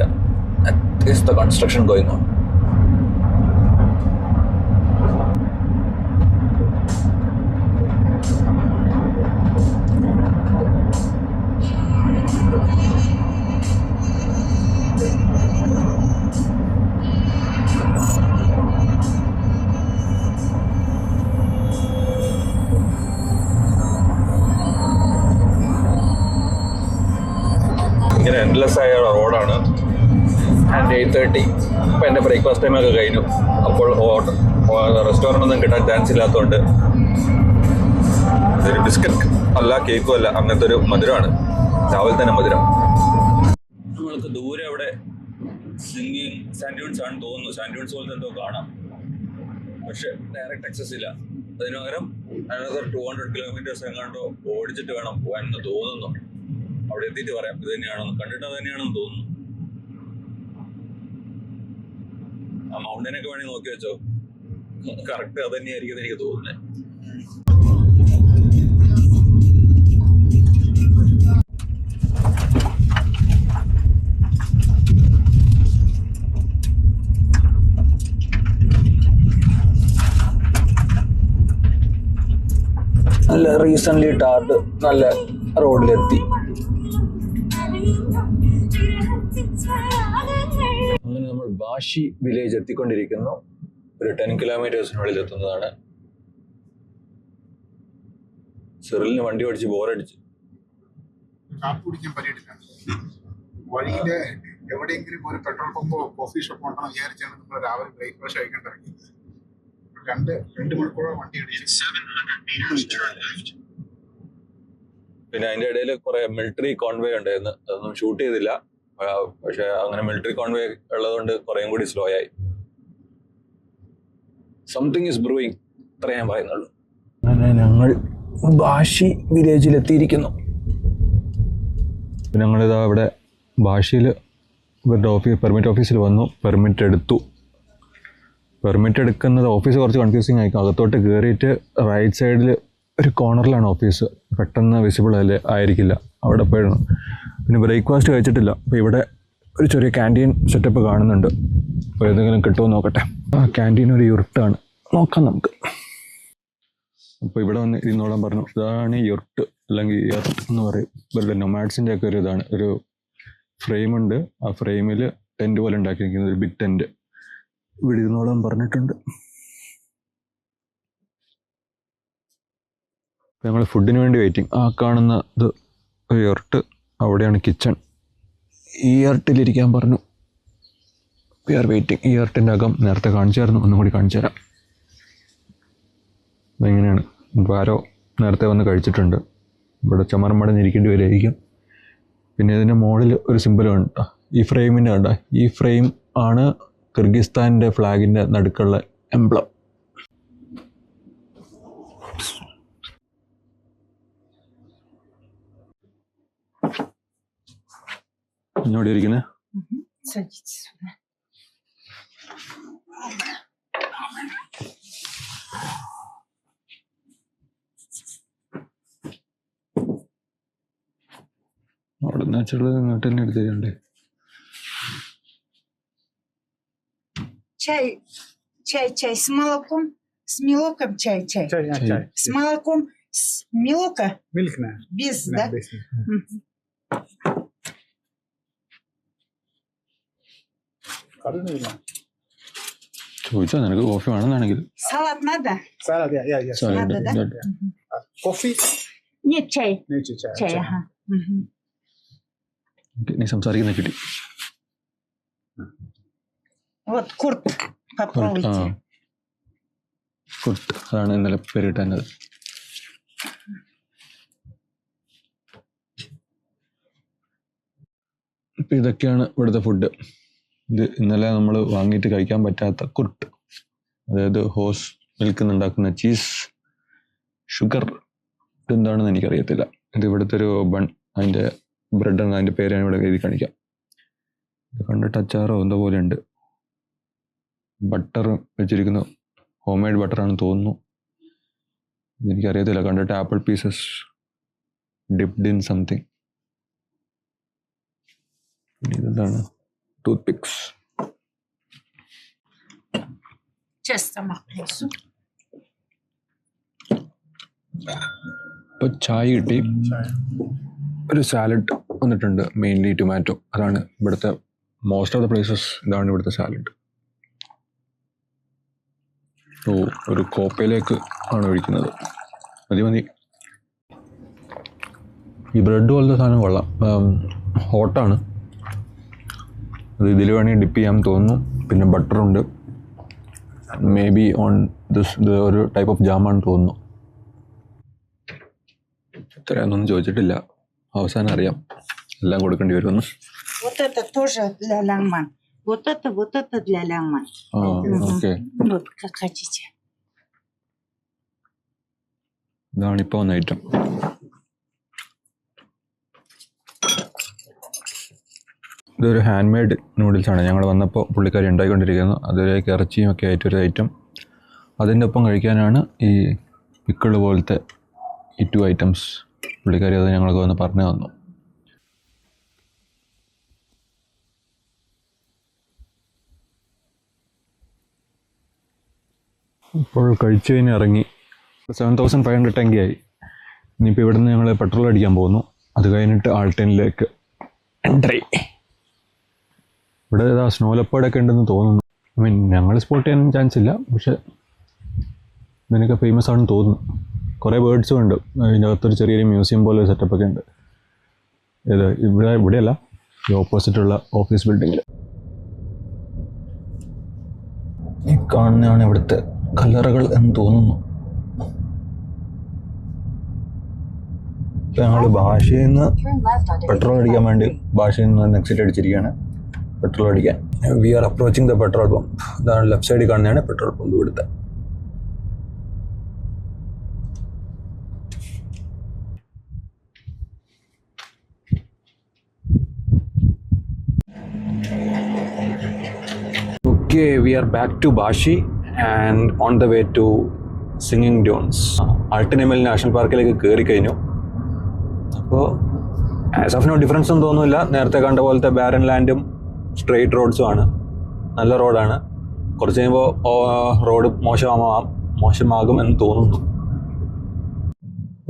The construction going on. ഇങ്ങനെ എൻഡ്ലെസ് ആയ റോഡാണ്. ആൻഡ് 8:30. ഇപ്പം എൻ്റെ ബ്രേക്ക്ഫാസ്റ്റ് ടൈമൊക്കെ കഴിഞ്ഞു. അപ്പോൾ റെസ്റ്റോറൻ്റ് ഒന്നും കിട്ടാൻ ചാൻസ് ഇല്ലാത്തതുകൊണ്ട് ഇതൊരു ബിസ്ക്കറ്റ് അല്ല, കേക്കും അല്ല, അങ്ങനത്തെ ഒരു മധുരമാണ്. രാവിലെ തന്നെ മധുരം. നമ്മൾക്ക് ദൂരെ അവിടെ സിംഗിങ് സാൻഡ്യൂൺസ് ആണെന്ന് തോന്നുന്നു. സാൻഡ്യൂൺസ് പോലത്തെ എന്തോ കാണാം, പക്ഷെ ഡയറക്റ്റ് ആക്സസ് ഇല്ല. അതിന് പകരം അനദർ 200 kilometers എങ്ങാണ്ടോ ഓടിച്ചിട്ട് വേണം പോകാൻ എന്ന് തോന്നുന്നു. അവിടെ എത്തിയിട്ട് പറയാം ഇത് തന്നെയാണെന്ന്. കണ്ടിട്ട് അത് തന്നെയാണെന്ന് തോന്നുന്നു. ആ മൗണ്ടനൊക്കെ വേണമെങ്കിൽ നോക്കി വെച്ചോ, കറക്റ്റ് അത് തന്നെയായിരിക്കും എനിക്ക് തോന്നുന്നത്. നല്ല റീസെന്റ് ടാർഡ് നല്ല റോഡിലെത്തി. അങ്ങനെ നമ്മൾ ബാഷി വില്ലേജ് എത്തിക്കൊണ്ടിരിക്കുന്നു. ഒരു 10 kilometers എത്തുന്നതാണ്. സിറിലിന് വണ്ടി ഓടിച്ച് ബോറടിച്ച് കാപ്പി കുടിക്കാൻ പറ്റിയിട്ടില്ല. വഴിയില് എവിടെയെങ്കിലും ഒരു പെട്രോൾ പമ്പോ കോഫി ഷോപ്പോ ഉണ്ടെന്ന് വിചാരിച്ചാണ് നമ്മൾ രാവിലെ ബ്രേക്ക്ഫാസ്റ്റ് കഴിക്കാൻ തുടങ്ങിയത്. രണ്ട് മണിക്കൂറോ വണ്ടി അടിച്ചു. പിന്നെ അതിന്റെ ഇടയിൽ കുറെ മിലിറ്ററി കോൺവേ ഉണ്ടായിരുന്നു. അതൊന്നും ഷൂട്ട് ചെയ്തില്ല. പക്ഷെ അങ്ങനെ മിലിറ്ററി കോൺവേ ഉള്ളതുകൊണ്ട് കുറേയും കൂടി സ്ലോ ആയി. സംതിങ് ഇസ് ബ്രൂയിങ്, അത്ര ഞാൻ പറയുന്നുള്ളൂ. അങ്ങനെ ഞങ്ങൾ ബാഷി വില്ലേജിൽ എത്തിയിരിക്കുന്നു. ഞങ്ങളിതാ ഇവിടെ ബാഷിയിൽ ഇവരുടെ പെർമിറ്റ് ഓഫീസിൽ വന്നു. പെർമിറ്റ് എടുത്തു. പെർമിറ്റ് എടുക്കുന്നത് ഓഫീസ് കുറച്ച് കൺഫ്യൂസിങ് ആയിരിക്കും. അകത്തോട്ട് കയറിയിട്ട് റൈറ്റ് സൈഡിൽ ഒരു കോർണറിലാണ് ഓഫീസ്. പെട്ടെന്ന് വിസിബിൾ ആയിരിക്കില്ല. അവിടെ പോയിരുന്നു. പിന്നെ ബ്രേക്ക്ഫാസ്റ്റ് കഴിച്ചിട്ടില്ല. അപ്പോൾ ഇവിടെ ഒരു ചെറിയ ക്യാൻറ്റീൻ സെറ്റപ്പ് കാണുന്നുണ്ട്. അപ്പോൾ ഏതെങ്കിലും കിട്ടുമോ നോക്കട്ടെ. ആ ക്യാൻറ്റീൻ ഒരു യുർട്ടാണ്, നോക്കാം നമുക്ക്. അപ്പോൾ ഇവിടെ വന്ന് ഇരുന്നോളാൻ പറഞ്ഞു. ഇതാണ് യുർട്ട് അല്ലെങ്കിൽ എർത്ത് എന്ന് പറയും. ഇവരുടെ നൊമാഡ്സിൻ്റെ ഒക്കെ ഒരു ഇതാണ്. ഒരു ഫ്രെയിമുണ്ട്. ആ ഫ്രെയിമിൽ ടെൻറ്റ് പോലെ ഉണ്ടാക്കിയിരിക്കുന്നത്, ഒരു ബിഗ് ടെൻറ്റ്. ഇവിടെ ഇരുന്നോളാൻ പറഞ്ഞിട്ടുണ്ട്. ഞങ്ങൾ ഫുഡിന് വേണ്ടി വെയിറ്റിംഗ്. ആ കാണുന്ന ഇത് ഒരു എർട്ട്, അവിടെയാണ് കിച്ചൺ. ഈ എർട്ടിലിരിക്കാൻ പറഞ്ഞു. We are waiting. ഈ എർട്ടിൻ്റെ അകം നേരത്തെ കാണിച്ചായിരുന്നു, ഒന്നും കൂടി കാണിച്ചു തരാം. ഇതെങ്ങനെയാണ്. ഇപ്പോൾ ആരോ നേരത്തെ വന്ന് കഴിച്ചിട്ടുണ്ട്. ഇവിടെ ചമരം മടഞ്ഞിരിക്കേണ്ടി വരുമായിരിക്കും. പിന്നെ ഇതിൻ്റെ മുകളിൽ ഒരു സിമ്പിൾ ഉണ്ട്. ഈ ഫ്രെയിമിൻ്റെ കണ്ട, ഈ ഫ്രെയിം ആണ് കിർഗിസ്ഥാൻ്റെ ഫ്ലാഗിൻ്റെ നടുക്കുള്ള എംബ്ലം. ഇങ്ങോട്ട് ഇരിക്കുന്നത് Садитесь сюда. അവിടെ നിന്ന് വെച്ചുള്ളത് ഇങ്ങോട്ട് തന്നെ എടുത്തിട്ടുണ്ട്. Чай, чай с молоком, с мелоком чай. ചായ С молоком, с мелока, മിൽക്ക് നാ без, да? Мгм. ചോദിച്ചോ നിനക്ക് കോഫി വേണമെന്നാണെങ്കിൽ. Салат надо? സാലഡ് Надо, да? കോഫി Нет, чай. Чай, ага. Мгм. നീ സംസാരിക്കുന്ന കിട്ടി. Вот курт, попробуйте. കുട്ട്, അതാണ് ഇന്നലെ പേര് കിട്ടാനത്. ഇപ്പം ഇതൊക്കെയാണ് ഇവിടുത്തെ ഫുഡ്. ഇത് ഇന്നലെ നമ്മൾ വാങ്ങിയിട്ട് കഴിക്കാൻ പറ്റാത്ത കുർട്ട്, അതായത് ഹോസ് മിൽക്കിൽ നിന്നുണ്ടാക്കുന്ന ചീസ്, ഷുഗർ, ഇതെന്താണെന്ന് എനിക്കറിയത്തില്ല. ഇത് ഇവിടുത്തെ ഒരു ബൺ, അതിൻ്റെ ബ്രെഡാണ്, അതിൻ്റെ പേരാണ് ഇവിടെ എഴുതി കാണിക്കാം. ഇത് കണ്ടിട്ട് അച്ചാറോ എന്തോ പോലെ ഉണ്ട്. ബട്ടർ വെച്ചിരിക്കുന്നു, ഹോം മെയ്ഡ് ബട്ടറാണെന്ന് തോന്നുന്നു. എനിക്കറിയത്തില്ല. കണ്ടിട്ട് apple pieces dipped in something. ഇതെന്താണ്? Toothpicks. Сейчас сама принесу. ഇപ്പോൾ ചായ കിട്ടി, ഒരു സാലഡ് വന്നിട്ടുണ്ട്, മെയിൻലി ടൊമാറ്റോ. അതാണ് ഇവിടുത്തെ മോസ്റ്റ് ഓഫ് ദ പ്ലേസസ്, ഇതാണ് ഇവിടുത്തെ സാലഡ്. ഓ, ഒരു കോപ്പയിലേക്ക് ആണ് ഒഴിക്കുന്നത്. മതി. ഈ ബ്രെഡ് പോലത്തെ സാധനം കൊള്ളാം, ഹോട്ടാണ്. അത് ഇതിൽ വേണമെങ്കിൽ ഡിപ്പ് ചെയ്യാൻ തോന്നുന്നു. പിന്നെ ബട്ടറുണ്ട്, മേ ബി ഓൺ ദിസ്, ഇത് ഒരു ടൈപ്പ് ഓഫ് ജാമാണെന്ന് തോന്നുന്നു. ഇത്രയൊന്നും ചോദിച്ചിട്ടില്ല, അവസാനം അറിയാം എല്ലാം കൊടുക്കേണ്ടി വരുമെന്ന്. Вот это тоже для лянгман. Вот это для лянгман. ആ, ഓക്കെ. Вот, как хотите. ഇതാണിപ്പോൾ വന്ന ഐറ്റം. ഇതൊരു ഹാൻഡ് മെയ്ഡ് നൂഡിൽസാണ്. ഞങ്ങൾ വന്നപ്പോൾ പുള്ളിക്കാരി ഉണ്ടാക്കിക്കൊണ്ടിരിക്കുന്നത്. അതിലേക്ക് ഇറച്ചിയും ഒക്കെ ആയിട്ടൊരു ഐറ്റം. അതിൻ്റെ ഒപ്പം കഴിക്കാനാണ് ഈ പിക്കിള് പോലത്തെ ഈ 2 ഐറ്റംസ്. പുള്ളിക്കാരി അത് ഞങ്ങൾക്ക് വന്ന് പറഞ്ഞു തന്നു. ഇപ്പോൾ കഴിച്ചു കഴിഞ്ഞ് ഇറങ്ങി 7500 ടെങ്കിയായി. ഇനിയിപ്പോൾ ഇവിടെ നിന്ന് ഞങ്ങൾ പെട്രോൾ അടിക്കാൻ പോകുന്നു. അത് കഴിഞ്ഞിട്ട് ആൾട്ടനിലേക്ക് എൻട്രി. ഇവിടെ ഏതാ സ്നോ ലെപ്പേർഡൊക്കെ ഉണ്ടെന്ന് തോന്നുന്നു. ഐ മീൻ ഞങ്ങൾ സ്പോട്ട് ചെയ്യാൻ ചാൻസ് ഇല്ല, പക്ഷെ ഇതിനൊക്കെ ഫേമസ് ആണെന്ന് തോന്നുന്നു. കുറേ ബേർഡ്സും ഉണ്ട്. അതിൻ്റെ അകത്തൊരു ചെറിയൊരു മ്യൂസിയം പോലെ സെറ്റപ്പൊക്കെ ഉണ്ട്. ഇത് ഇവിടെയല്ല, ഈ ഓപ്പോസിറ്റുള്ള ഓഫീസ് ബിൽഡിങ്ങിൽ. ഈ കാണുന്നതാണ് ഇവിടുത്തെ കല്ലറകൾ എന്ന് തോന്നുന്നു. ഇപ്പം ഞങ്ങൾ ഭാഷയിൽ നിന്ന് പെട്രോൾ അടിക്കാൻ വേണ്ടി ഭാഷയിൽ നിന്ന് എക്സിറ്റ് അടിച്ചിരിക്കുകയാണ് പെട്രോൾ അടിക്കാൻ. We are approaching the petrol pump. ഇതാണ് ലെഫ്റ്റ് സൈഡിൽ കാണുന്നതാണ് പെട്രോൾ പമ്പ് ഇവിടുത്തെ. Okay, we are back to Bashi and on the way to Singing Dunes. Altyn Emel National പാർക്കിലേക്ക് കയറി കഴിഞ്ഞു. അപ്പോൾ ആസ് ഓഫ് നോ ഡിഫറൻസ് ഒന്നും തോന്നുന്നില്ല. നേരത്തെ കണ്ട പോലത്തെ ബാരൻ ലാൻഡും സ്ട്രെയിറ്റ് റോഡ്സും ആണ്. നല്ല റോഡാണ്. കുറച്ച് കഴിയുമ്പോൾ റോഡ് മോശമാകും എന്ന് തോന്നുന്നു.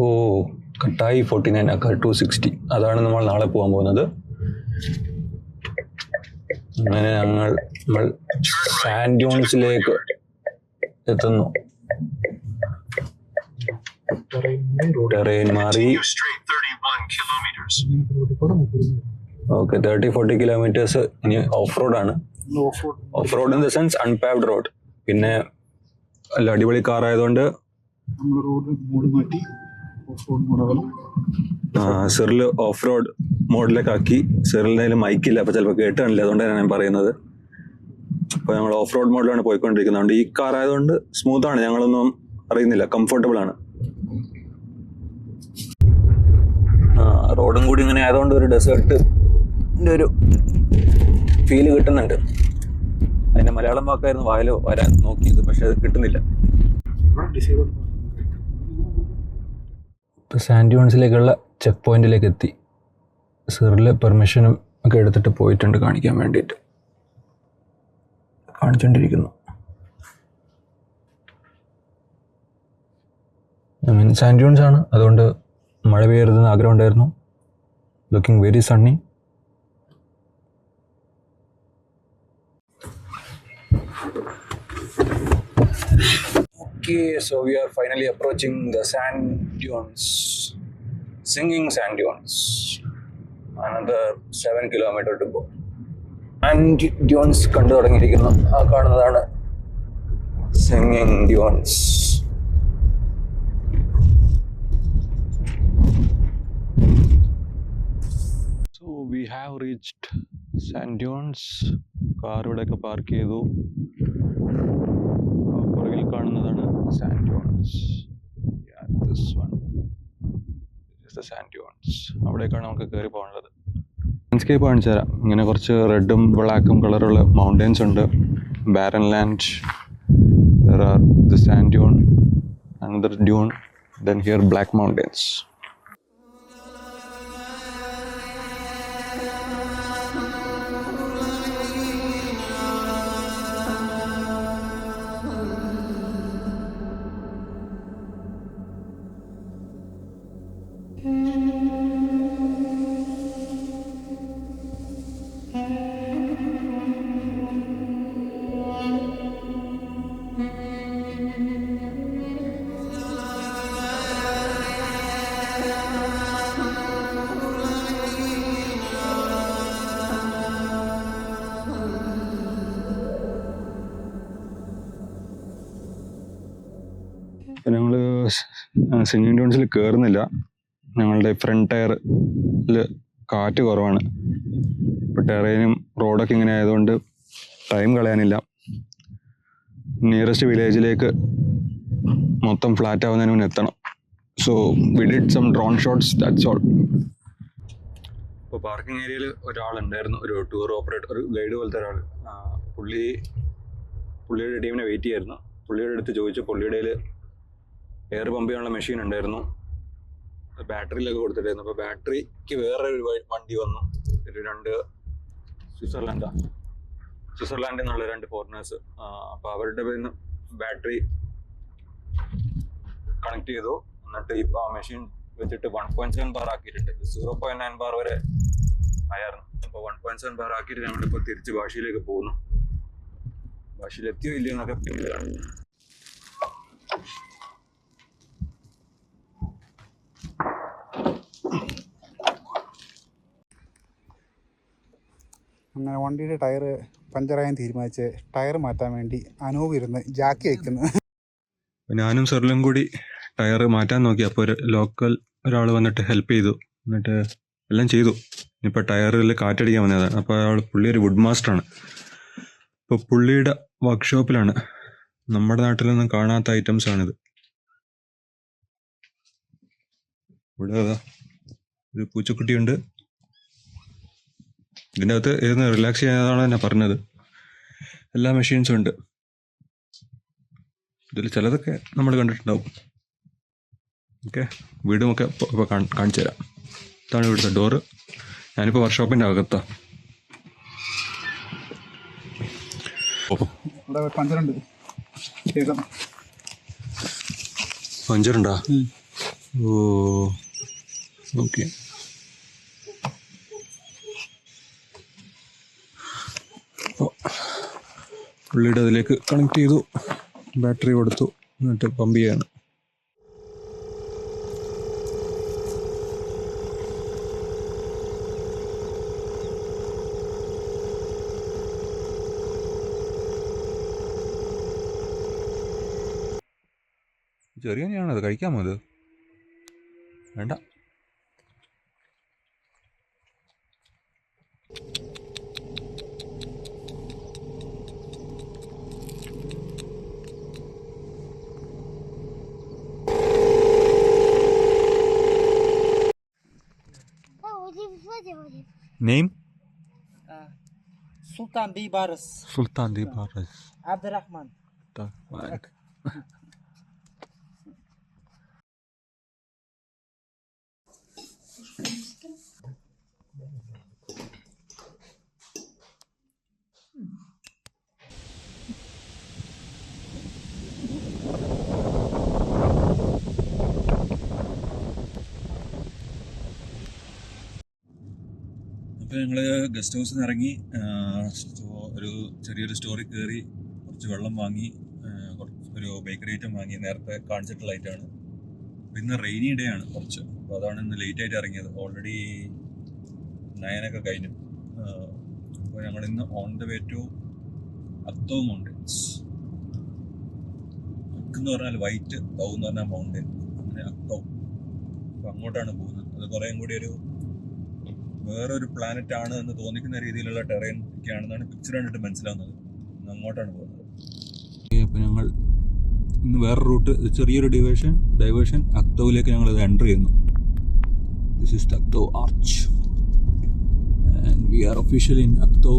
ഓ, കട്ടായി 49 അക്കർ 260. അതാണ് നമ്മൾ നാളെ പോകാൻ പോകുന്നത്. അങ്ങനെ നമ്മൾ സാൻഡ് ഡ്യൂൺസിലേക്ക് എത്തുന്നു. ടെറൈൻ മാറി. ഓക്കെ, 30-40 കിലോമീറ്റേഴ്സ് ഇനി ഓഫ് റോഡാണ്. Off road in the sense unpaved road. പിന്നെ അല്ല, അടിപൊളി കാർ ആയതുകൊണ്ട് ഫുഡ് മോഡൽ സിറിൽ ഓഫ് റോഡ് മോഡിലേക്ക് ആക്കി. സിറിലിൻ്റെ കയ്യിൽ മൈക്കില്ല, അപ്പോൾ ചിലപ്പോൾ കേട്ട് കാണില്ല, അതുകൊണ്ടാണ് ഞാൻ പറയുന്നത്. അപ്പോൾ ഞങ്ങൾ ഓഫ് റോഡ് മോഡിലാണ് പോയിക്കൊണ്ടിരിക്കുന്നത്. അതുകൊണ്ട് ഈ കാർ ആയതുകൊണ്ട് സ്മൂത്താണ്, ഞങ്ങളൊന്നും അറിയുന്നില്ല, കംഫർട്ടബിൾ ആണ്. റോഡും കൂടി ഇങ്ങനെ ആയതുകൊണ്ട് ഒരു ഡെസേർട്ടിൻ്റെ ഒരു ഫീല് കിട്ടുന്നുണ്ട്. അതിൻ്റെ മലയാളം വാക്കായിരുന്നു വായിൽ വരാൻ നോക്കിയത്, പക്ഷെ അത് കിട്ടുന്നില്ല. ഇപ്പോൾ സാൻഡ് ഡ്യൂൺസിലേക്കുള്ള ചെക്ക് പോയിന്റിലേക്ക് എത്തി. സിറിൽ പെർമിഷനും ഒക്കെ എടുത്തിട്ട് പോയിട്ടുണ്ട് കാണിക്കാൻ വേണ്ടിയിട്ട്. കാണിച്ചുകൊണ്ടിരിക്കുന്നു. സാൻഡ് ഡ്യൂൺസ് ആണ്, അതുകൊണ്ട് മഴ പെയ്യരുതെന്ന് ആഗ്രഹം ഉണ്ടായിരുന്നു. Looking very Sunny. Okay, so we are finally approaching the sand dunes, singing sand dunes. Another 7 kilometers to go. Sand dunes കണ്ടു തുടങ്ങിയിരിക്കുന്നു. ആ കാണുന്നതാണ് singing dunes. So we have reached sand dunes. Car ഇവിടെയൊക്കെ പാർക്ക് ചെയ്തു. പുറകിൽ കാണുന്നതാണ് sand dunes. This one is the sand dunes. അവിടേക്കാണ് നമുക്ക് കയറി പോകാനുള്ളത്. ലാൻഡ്സ്കേപ്പ് കാണിച്ചു തരാം. ഇങ്ങനെ കുറച്ച് റെഡും ബ്ലാക്കും കളറുള്ള മൗണ്ടൻസ് ഉണ്ട്. Barren land. There are the sand dune, another dune, then here black mountains. ഞങ്ങൾ സിംഗിങ് ഡ്യൂൺസിൽ കയറുന്നില്ല. ഞങ്ങളുടെ ഫ്രണ്ട് ടയറിൽ കാറ്റ് കുറവാണ്. ഇപ്പോൾ ടെറേനും റോഡൊക്കെ ഇങ്ങനെ ആയതുകൊണ്ട് ടൈം കളയാനില്ല. നിയറസ്റ്റ് വില്ലേജിലേക്ക് മൊത്തം ഫ്ലാറ്റ് ആവുന്നതിന് മുന്നേ എത്തണം. So we did some drone shots, that's all. ഇപ്പോൾ പാർക്കിംഗ് ഏരിയയിൽ ഒരാളുണ്ടായിരുന്നു, ഒരു ടൂർ ഓപ്പറേറ്റർ, ഒരു ഗൈഡ് പോലത്തെ ഒരാൾ. പുള്ളിയുടെ ടീമിനെ വെയിറ്റ് ചെയ്യായിരുന്നു. പുള്ളിയുടെ അടുത്ത് ചോദിച്ചു. പുള്ളിയുടെ എയർ പമ്പ് ചെയ്യാനുള്ള മെഷീൻ ഉണ്ടായിരുന്നു, ബാറ്ററിയിലൊക്കെ കൊടുത്തിട്ടായിരുന്നു. അപ്പോൾ ബാറ്ററിക്ക് വേറൊരു വണ്ടി വന്നു. ഒരു 2 സ്വിറ്റ്സർലാൻഡിൽ നിന്നുള്ള 2 ഫോറിനേഴ്സ്. അപ്പോൾ അവരുടെ പേരിൽ നിന്ന് ബാറ്ററി കണക്ട് ചെയ്തു. എന്നിട്ട് ഇപ്പോൾ ആ മെഷീൻ വെച്ചിട്ട് 1.7 ബാർ ആക്കിയിട്ടുണ്ട്. 0.9 ബാർ വരെ ആയിരുന്നു. അപ്പോൾ 1.7 ബാർ ആക്കിയിട്ട് ഞങ്ങളിപ്പോൾ തിരിച്ച് ഭാഷയിലേക്ക് പോകുന്നു. ഭാഷയിൽ എത്തിയോ ഇല്ലയോ എന്നൊക്കെ പിന്നീടാണ്. അങ്ങനെ വണ്ടിയുടെ ടയർ പഞ്ചറായാൻ തീരുമാനിച്ച് ടയർ മാറ്റാൻ വേണ്ടി അനൂപ് ഇരുന്ന് ജാക്കി വയ്ക്കുന്നു. ഞാനും സെറിലും കൂടി ടയർ മാറ്റാൻ നോക്കി. അപ്പോൾ ഒരു ലോക്കൽ ഒരാൾ വന്നിട്ട് ഹെൽപ്പ് ചെയ്തു. എന്നിട്ട് എല്ലാം ചെയ്തു. ഇപ്പോൾ ടയറിൽ കാറ്റടിക്കാൻ വന്നതാണ്. അപ്പോൾ പുള്ളി ഒരു വുഡ് മാസ്റ്ററാണ്. ഇപ്പോൾ പുള്ളിയുടെ വർക്ക്ഷോപ്പിലാണ്. നമ്മുടെ നാട്ടിലൊന്നും കാണാത്ത ഐറ്റംസ് ആണിത്. ഇവിടെ ഒരു പൂച്ചക്കുട്ടിയുണ്ട്. ഇതിൻ്റെ അകത്ത് ഇരുന്ന് റിലാക്സ് ചെയ്യാനാണ് എന്നെ പറഞ്ഞത്. എല്ലാ മെഷീൻസും ഉണ്ട്. ഇതിൽ ചിലതൊക്കെ നമ്മൾ കണ്ടിട്ടുണ്ടാവും. ഓക്കെ, വീടുമൊക്കെ ഇപ്പോൾ കാണിച്ചു തരാം. ഇതാണ് ഇവിടുത്തെ ഡോറ്. ഞാനിപ്പോൾ വർക്ക്ഷോപ്പിൻ്റെ അകത്താണ്. പഞ്ചറുണ്ടോ? ഓ, ഓക്കെ. പുള്ളിയുടെ അതിലേക്ക് കണക്ട് ചെയ്തു, ബാറ്ററി കൊടുത്തു, എന്നിട്ട് പമ്പ് ചെയ്യാണ്. ചെറിയ തന്നെയാണത്, കഴിക്കാമോ അത്? വേണ്ട. നെയിം Sultan Bibaras സുൽത്താൻ ദീപാറസ്. Abdurrahman. അപ്പോൾ ഞങ്ങൾ ഗസ്റ്റ് ഹൗസിൽ നിന്ന് ഇറങ്ങി ഒരു ചെറിയൊരു സ്റ്റോറിൽ കയറി കുറച്ച് വെള്ളം വാങ്ങി ഒരു ബേക്കറി ഐറ്റം വാങ്ങി. നേരത്തെ കാണിച്ചിട്ടുള്ള ഐറ്റമാണ്. അപ്പോൾ ഇന്ന് റെയിനി ഡേ ആണ് കുറച്ച്, അപ്പോൾ അതാണ് ഇന്ന് ലേറ്റായിട്ട് ഇറങ്ങിയത്. ഓൾറെഡി 9 കഴിഞ്ഞു. അപ്പോൾ ഞങ്ങളിന്ന് on the way to Aktau mountains. അക്ക് എന്ന് പറഞ്ഞാൽ വൈറ്റ്, തൗ എന്ന് പറഞ്ഞാൽ മൗണ്ടൻ, അങ്ങനെ അക്തോ. അപ്പോൾ അങ്ങോട്ടാണ് പോകുന്നത്. അത് കുറേയും കൂടി ഒരു വേറൊരു പ്ലാനറ്റ് ആണ് എന്ന് തോന്നിക്കുന്ന രീതിയിലുള്ള ടെറൈൻ ഒക്കെ ആണെന്നാണ് പിക്ചർ കണ്ടിട്ട് മനസ്സിലാവുന്നത്. ഇന്ന് അങ്ങോട്ടാണ് പോകുന്നത്. അപ്പോൾ ഞങ്ങൾ ഇന്ന് വേറെ റൂട്ട്, ചെറിയൊരു ഡൈവേഷൻ അക്തോവിലേക്ക് ഞങ്ങൾ അത് എൻ്റർ ചെയ്യുന്നു. This is Aktau arch and we are officially in Aktau.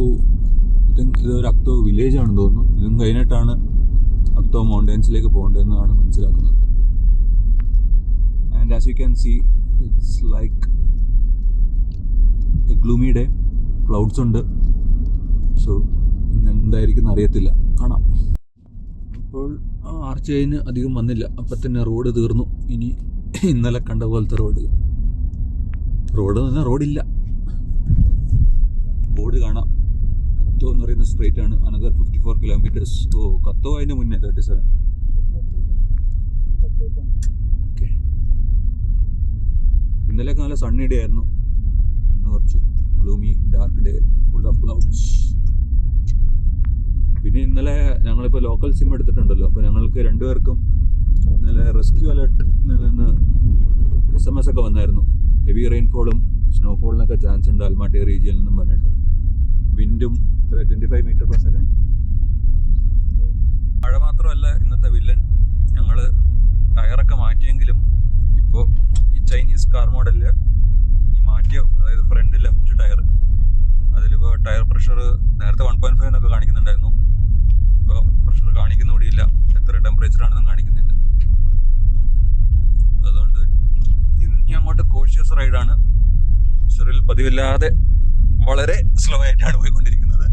ഇതൊരു അക്തോ വില്ലേജ് ആണെന്ന് തോന്നുന്നു. ഇതും കഴിഞ്ഞിട്ടാണ് അക്തോ മൗണ്ടൻസിലേക്ക് പോകേണ്ടതെന്നാണ് മനസ്സിലാക്കുന്നത്. And as you can see it's like gloomy day. Clouds ഉണ്ട്. സോ ഇന്ന് എന്തായിരിക്കും അറിയത്തില്ല, കാണാം. അപ്പോൾ ആർച്ച് കഴിഞ്ഞ് അധികം വന്നില്ല, അപ്പം തന്നെ റോഡ് തീർന്നു. ഇനി ഇന്നലെ കണ്ട പോലത്തെ റോഡ് തന്നെ റോഡില്ല. ബോർഡ് കാണാം. കത്തോ എന്ന് പറയുന്ന സ്ട്രേറ്റ് ആണ്. Another 54 kilometers. ഓ, കത്തോ അതിന് മുന്നേ 37. ഓക്കെ. ഇന്നലെയൊക്കെ നല്ല സണ്ണി ഡേ ആയിരുന്നു. കുറച്ച് gloomy dark day, full of clouds. പിന്നെ ഇന്നലെ ഞങ്ങളിപ്പോൾ ലോക്കൽ സിം എടുത്തിട്ടുണ്ടല്ലോ, അപ്പോൾ ഞങ്ങൾക്ക് രണ്ടുപേർക്കും ഇന്നലെ റെസ്ക്യൂ അലേർട്ട് നിന്ന് SMS ഒക്കെ വന്നായിരുന്നു. ഹെവി റെയിൻഫോളും സ്നോഫോളിനൊക്കെ ചാൻസ് ഉണ്ട് അൽമാട്ടി റീജിയനിൽ നിന്നും പറഞ്ഞിട്ട്. വിൻഡും 25 meter/s. മഴ മാത്രമല്ല ഇന്നത്തെ വില്ലൻ. ഞങ്ങൾ ടയറൊക്കെ മാറ്റിയെങ്കിലും ഇപ്പോൾ ഈ ചൈനീസ് കാർ മോഡലിൽ മാറ്റിയ, അതായത് ഫ്രണ്ട് ലെഫ്റ്റ് ടയർ, അതിലിപ്പോൾ ടയർ പ്രഷർ നേരത്തെ 1.5 എന്നൊക്കെ കാണിക്കുന്നുണ്ടായിരുന്നു. ഇപ്പോൾ പ്രഷർ കാണിക്കുന്നൂടിയില്ല. എത്ര ടെമ്പറേച്ചർ ആണെന്നും കാണിക്കുന്നില്ല. അതുകൊണ്ട് ഇനി അങ്ങോട്ട് കോഷ്യസ് റൈഡാണ്. സിറിൽ പതിവില്ലാതെ വളരെ സ്ലോ ആയിട്ടാണ് പോയിക്കൊണ്ടിരിക്കുന്നത്.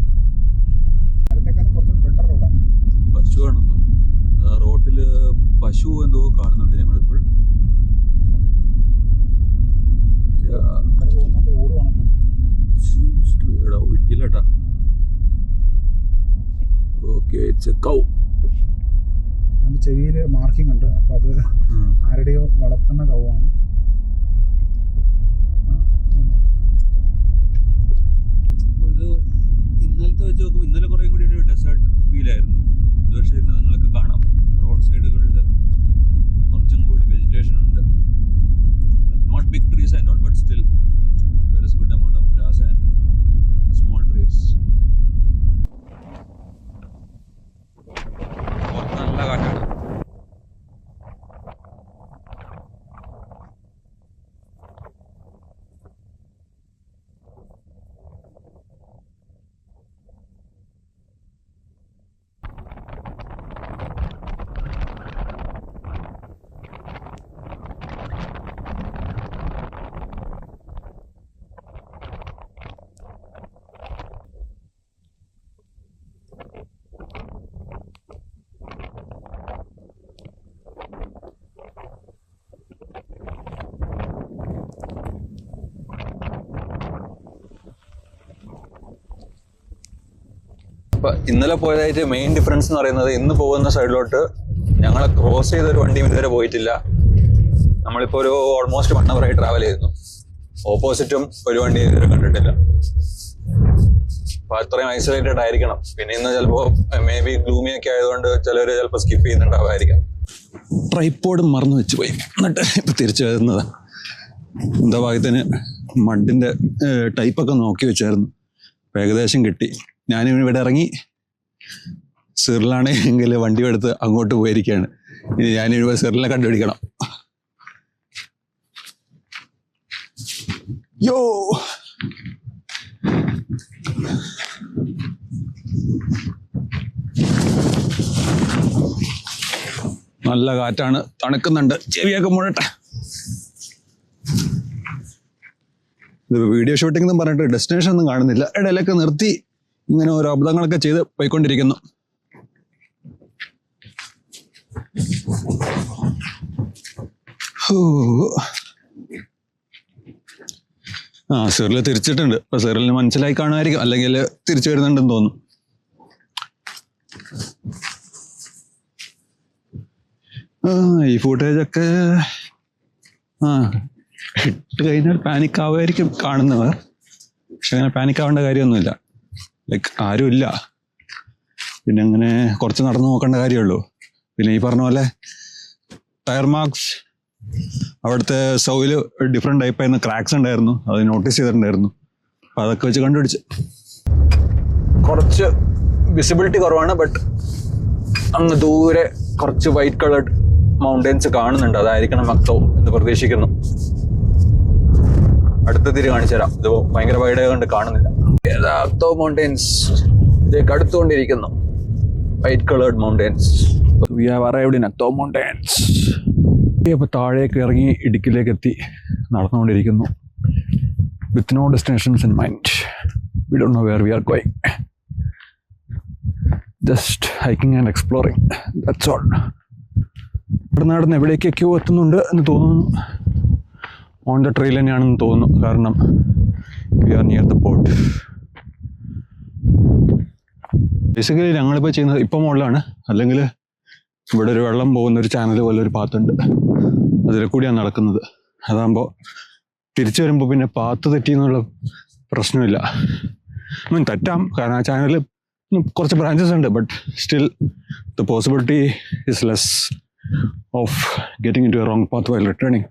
പശു ആണെന്നോ, റോട്ടിൽ പശു എന്തോ കാണുന്നുണ്ട് ഞങ്ങളിപ്പോൾ. ഒഴിക്കില്ലട്ടാ. ഓക്കെ, കൗ. അതിന്റെ ചെവിയില് മാർക്കിംഗ് ഉണ്ട്. അപ്പൊ അത് ആരുടെയോ വളർത്തുന്ന കൗവാണ്. ഇത് ഇന്നലത്തെ വെച്ച് നോക്കുമ്പോൾ ഇന്നലെ കുറേ കൂടി ഒരു ഡെസേർട്ട് ഫീലായിരുന്നു. ഇത് പക്ഷേ ഇന്ന് നിങ്ങൾക്ക് കാണാം റോഡ് സൈഡുകളിൽ കുറച്ചും കൂടി വെജിറ്റേഷൻ ഉണ്ട്. Not big trees and all, but still there is good amount of grass and small trees. നല്ല കാറ്റാണ്. അപ്പോൾ ഇന്നലെ പോയതായിട്ട് മെയിൻ ഡിഫറൻസ് എന്ന് പറയുന്നത്, ഇന്ന് പോകുന്ന സൈഡിലോട്ട് ഞങ്ങളെ ക്രോസ് ചെയ്തൊരു വണ്ടിയും ഇതുവരെ പോയിട്ടില്ല. നമ്മളിപ്പോൾ ഒരു ഓൾമോസ്റ്റ് 1 hour ട്രാവൽ ചെയ്യുന്നു. ഓപ്പോസിറ്റും ഒരു വണ്ടി ഇതുവരെ കണ്ടിട്ടില്ല. അപ്പോൾ അത്രയും ഐസൊലേറ്റഡ് ആയിരിക്കണം. പിന്നെ ഇന്ന് ചിലപ്പോൾ മേ ബി ഗ്ലൂമിയൊക്കെ ആയതുകൊണ്ട് ചിലർ ചിലപ്പോൾ സ്കിപ്പ് ചെയ്യുന്നുണ്ടാവായിരിക്കാം. ട്രൈപ്പോഡ് മറന്നു വെച്ച് പോയി, എന്നിട്ട് ഇപ്പോൾ തിരിച്ചു വരുന്നതാണ്. എന്താ ഭാഗ്യത്തിന് മഡിൻ്റെ ടൈപ്പൊക്കെ നോക്കി വെച്ചായിരുന്നു. അപ്പോൾ ഏകദേശം കിട്ടി. ഞാനിവിടെ ഇറങ്ങി സിറിലാണെങ്കിൽ വണ്ടി എടുത്ത് അങ്ങോട്ട് പോയിരിക്കുകയാണ്. ഇനി ഞാനിവിടെ സിറിലിനെ കണ്ടുപിടിക്കണം. യോ നല്ല കാറ്റാണ്, തണുക്കുന്നുണ്ട്, ചെവിയൊക്കെ മുഴട്ടെ. ഇത് വീഡിയോ ഷൂട്ടിംഗ് എന്ന് പറഞ്ഞിട്ട് ഡെസ്റ്റിനേഷൻ ഒന്നും കാണുന്നില്ല. ഇടയിലൊക്കെ നിർത്തി ഇങ്ങനെ ഓരോ അബദ്ധങ്ങളൊക്കെ ചെയ്ത് പോയിക്കൊണ്ടിരിക്കുന്നു. സിറിൽ തിരിച്ചിട്ടുണ്ട്. അപ്പൊ സിറിലിന് മനസ്സിലായി കാണുമായിരിക്കും, അല്ലെങ്കിൽ തിരിച്ചു വരുന്നുണ്ടെന്ന് തോന്നുന്നു. ഈ ഫുട്ടേജൊക്കെ ഇട്ട് കഴിഞ്ഞാൽ പാനിക് ആവുമായിരിക്കും കാണുന്നവർ. പക്ഷെ അങ്ങനെ പാനിക് ആവേണ്ട കാര്യമൊന്നുമില്ല. ലൈക്ക് ആരുമില്ല. പിന്നെ അങ്ങനെ കുറച്ച് നടന്നു നോക്കേണ്ട കാര്യമുള്ളൂ. പിന്നെ ഈ പറഞ്ഞ പോലെ ടയർ മാർക്സ് അവിടുത്തെ സൗവിൽ ഡിഫറെൻറ്റ് ടൈപ്പായിരുന്ന ക്രാക്സ് ഉണ്ടായിരുന്നു, അത് നോട്ടീസ് ചെയ്തിട്ടുണ്ടായിരുന്നു. അപ്പം അതൊക്കെ വെച്ച് കണ്ടുപിടിച്ച്. കുറച്ച് വിസിബിലിറ്റി കുറവാണ്, ബട്ട് അങ്ങ് ദൂരെ കുറച്ച് വൈറ്റ് കളർഡ് മൗണ്ടൻസ് കാണുന്നുണ്ട്. അതായിരിക്കണം മക്തോ എന്ന് പ്രതീക്ഷിക്കുന്നു. അടുത്ത തിരി കാണിച്ചു തരാം. ഇത് ഭയങ്കര വൈഡ് കൊണ്ട് കാണുന്നില്ല. മക്തോ മൗണ്ടൻസ് ഇതിലേക്ക് അടുത്തുകൊണ്ടിരിക്കുന്നു. White coloured mountains. We have arrived in Aktau mountains. അപ്പോൾ താഴേക്ക് ഇറങ്ങി ഇടുക്കിലേക്ക് എത്തി നടന്നുകൊണ്ടിരിക്കുന്നു. With no destinations in mind. We don't know where we are going. Just hiking and exploring, that's all. ഇവിടെ നടന്ന് എവിടേക്കൊക്കെയോ എത്തുന്നുണ്ട് എന്ന് തോന്നുന്നു. ഓൺ ദ ട്രെയിൽ തന്നെയാണെന്ന് തോന്നുന്നു, കാരണം we are near the port. Basically ഞങ്ങളിപ്പോൾ ചെയ്യുന്നത് ഇപ്പം മുകളിലാണ്, അല്ലെങ്കിൽ ഇവിടെ ഒരു വെള്ളം പോകുന്നൊരു ചാനൽ പോലെ ഒരു പാത്തുണ്ട്, അതിൽ കൂടിയാണ് നടക്കുന്നത്. അതാകുമ്പോൾ തിരിച്ചു വരുമ്പോൾ പിന്നെ പാത്ത് തെറ്റിയെന്നുള്ള പ്രശ്നമില്ല. തെറ്റാം, കാരണം ആ ചാനൽ കുറച്ച് ബ്രാഞ്ചസ് ഉണ്ട്, but still the possibility is less of getting into a wrong path while returning.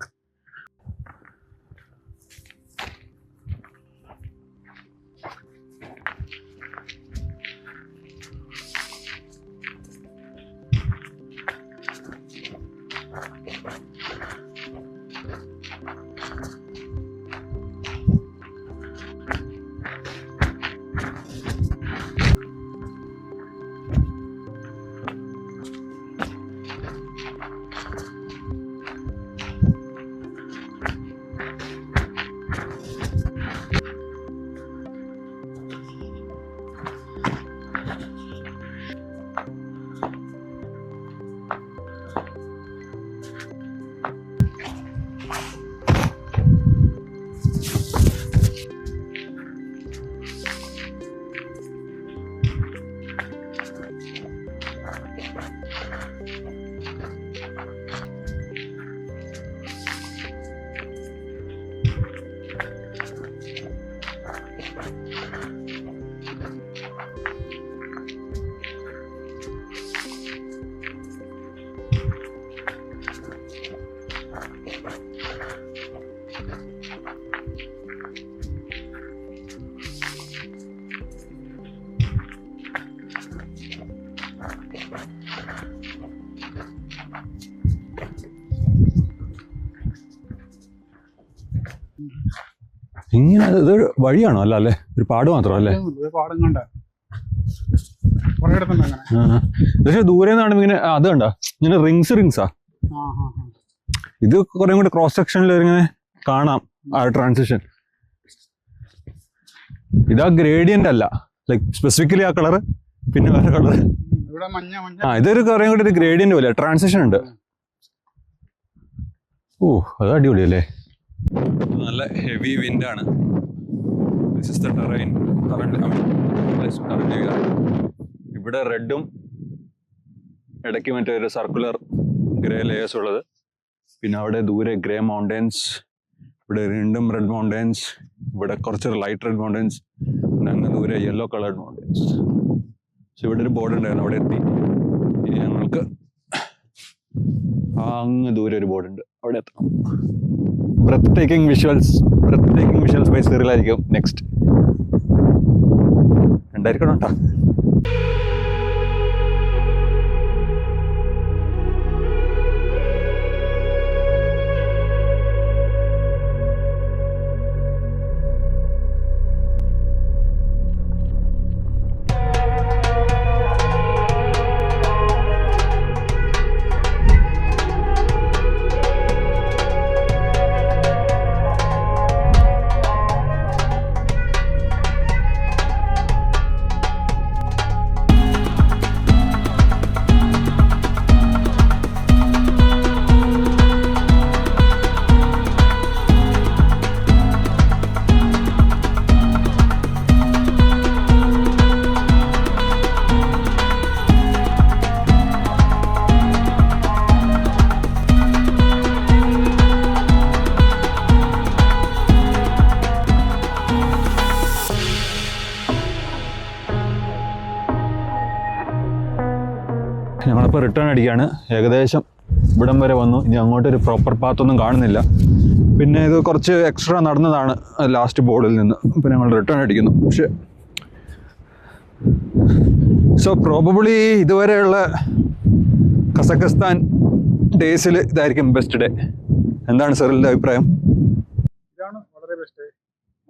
ഇങ്ങനെ ഇത് വഴിയാണോ? അല്ല അല്ലേ, ഒരു പാട് മാത്രമല്ലേ? പാടം കണ്ട പക്ഷെ ദൂരെ നിന്നാണ് ഇങ്ങനെ അത് കണ്ട ഇങ്ങനെ റിങ്സാ. ഇത് കുറെ കൂടെ ക്രോസ് സെക്ഷനിൽ ഇങ്ങനെ കാണാം ആ ട്രാൻസിഷൻ. ഇതാ ഗ്രേഡിയന്റ് അല്ല, ലൈക് സ്പെസിഫിക്കലി ആ കളറ്, പിന്നെ വേറെ കളറ്. ഇതൊരു കുറെ കൂടെ ഒരു ഗ്രേഡിയന്റ് പോലെ ട്രാൻസിഷൻ ഉണ്ട്. ഓ, അത് അടിപൊളിയല്ലേ. നല്ല ഹെവി വിൻഡാണ്. This is the terrain current. ഇവിടെ റെഡും ഇടയ്ക്ക് മറ്റേ ഒരു സർക്കുലർ ഗ്രേ ലേയേഴ്സ് ഉള്ളത്. പിന്നെ അവിടെ ദൂരെ ഗ്രേ മൗണ്ടൻസ്, ഇവിടെ വീണ്ടും റെഡ് മൗണ്ടൻസ്, ഇവിടെ കുറച്ചൊരു ലൈറ്റ് റെഡ് മൗണ്ടൻസ്, പിന്നെ അങ്ങ് ദൂരെ യെല്ലോ കളേർഡ് മൗണ്ടൻസ്. പക്ഷെ ഇവിടെ ഒരു ബോർഡ് ഉണ്ടായിരുന്നു, അവിടെ എത്തി. ഇനി ഞങ്ങൾക്ക് അങ്ങ് ദൂരെ ഒരു ബോർഡ് ഉണ്ട്, അവിടെ എത്താം. ബ്രെത്ത് ടേക്കിംഗ് വിഷ്വൽസ് ബൈ സിറിലായിരിക്കും നെക്സ്റ്റ്. ഉണ്ടായിരിക്കണം കേട്ടോ. ഞങ്ങളിപ്പോൾ റിട്ടേൺ അടിക്കുകയാണ്. ഏകദേശം ഇവിടം വരെ വന്നു. ഇനി അങ്ങോട്ടൊരു പ്രോപ്പർ പാത്തൊന്നും കാണുന്നില്ല. പിന്നെ ഇത് കുറച്ച് എക്സ്ട്രാ നടന്നതാണ് ലാസ്റ്റ് ബോർഡിൽ നിന്ന്. ഇപ്പോൾ ഞങ്ങൾ റിട്ടേൺ അടിക്കുന്നു. പക്ഷേ സോ പ്രോബബിളി ഇതുവരെയുള്ള കസഖസ്ഥാൻ ഡേയ്സിൽ ഇതായിരിക്കും ബെസ്റ്റ് ഡേ. എന്താണ് സെറിലിൻ്റെ അഭിപ്രായം? ഇതാണ് വളരെ ബെസ്റ്റ്.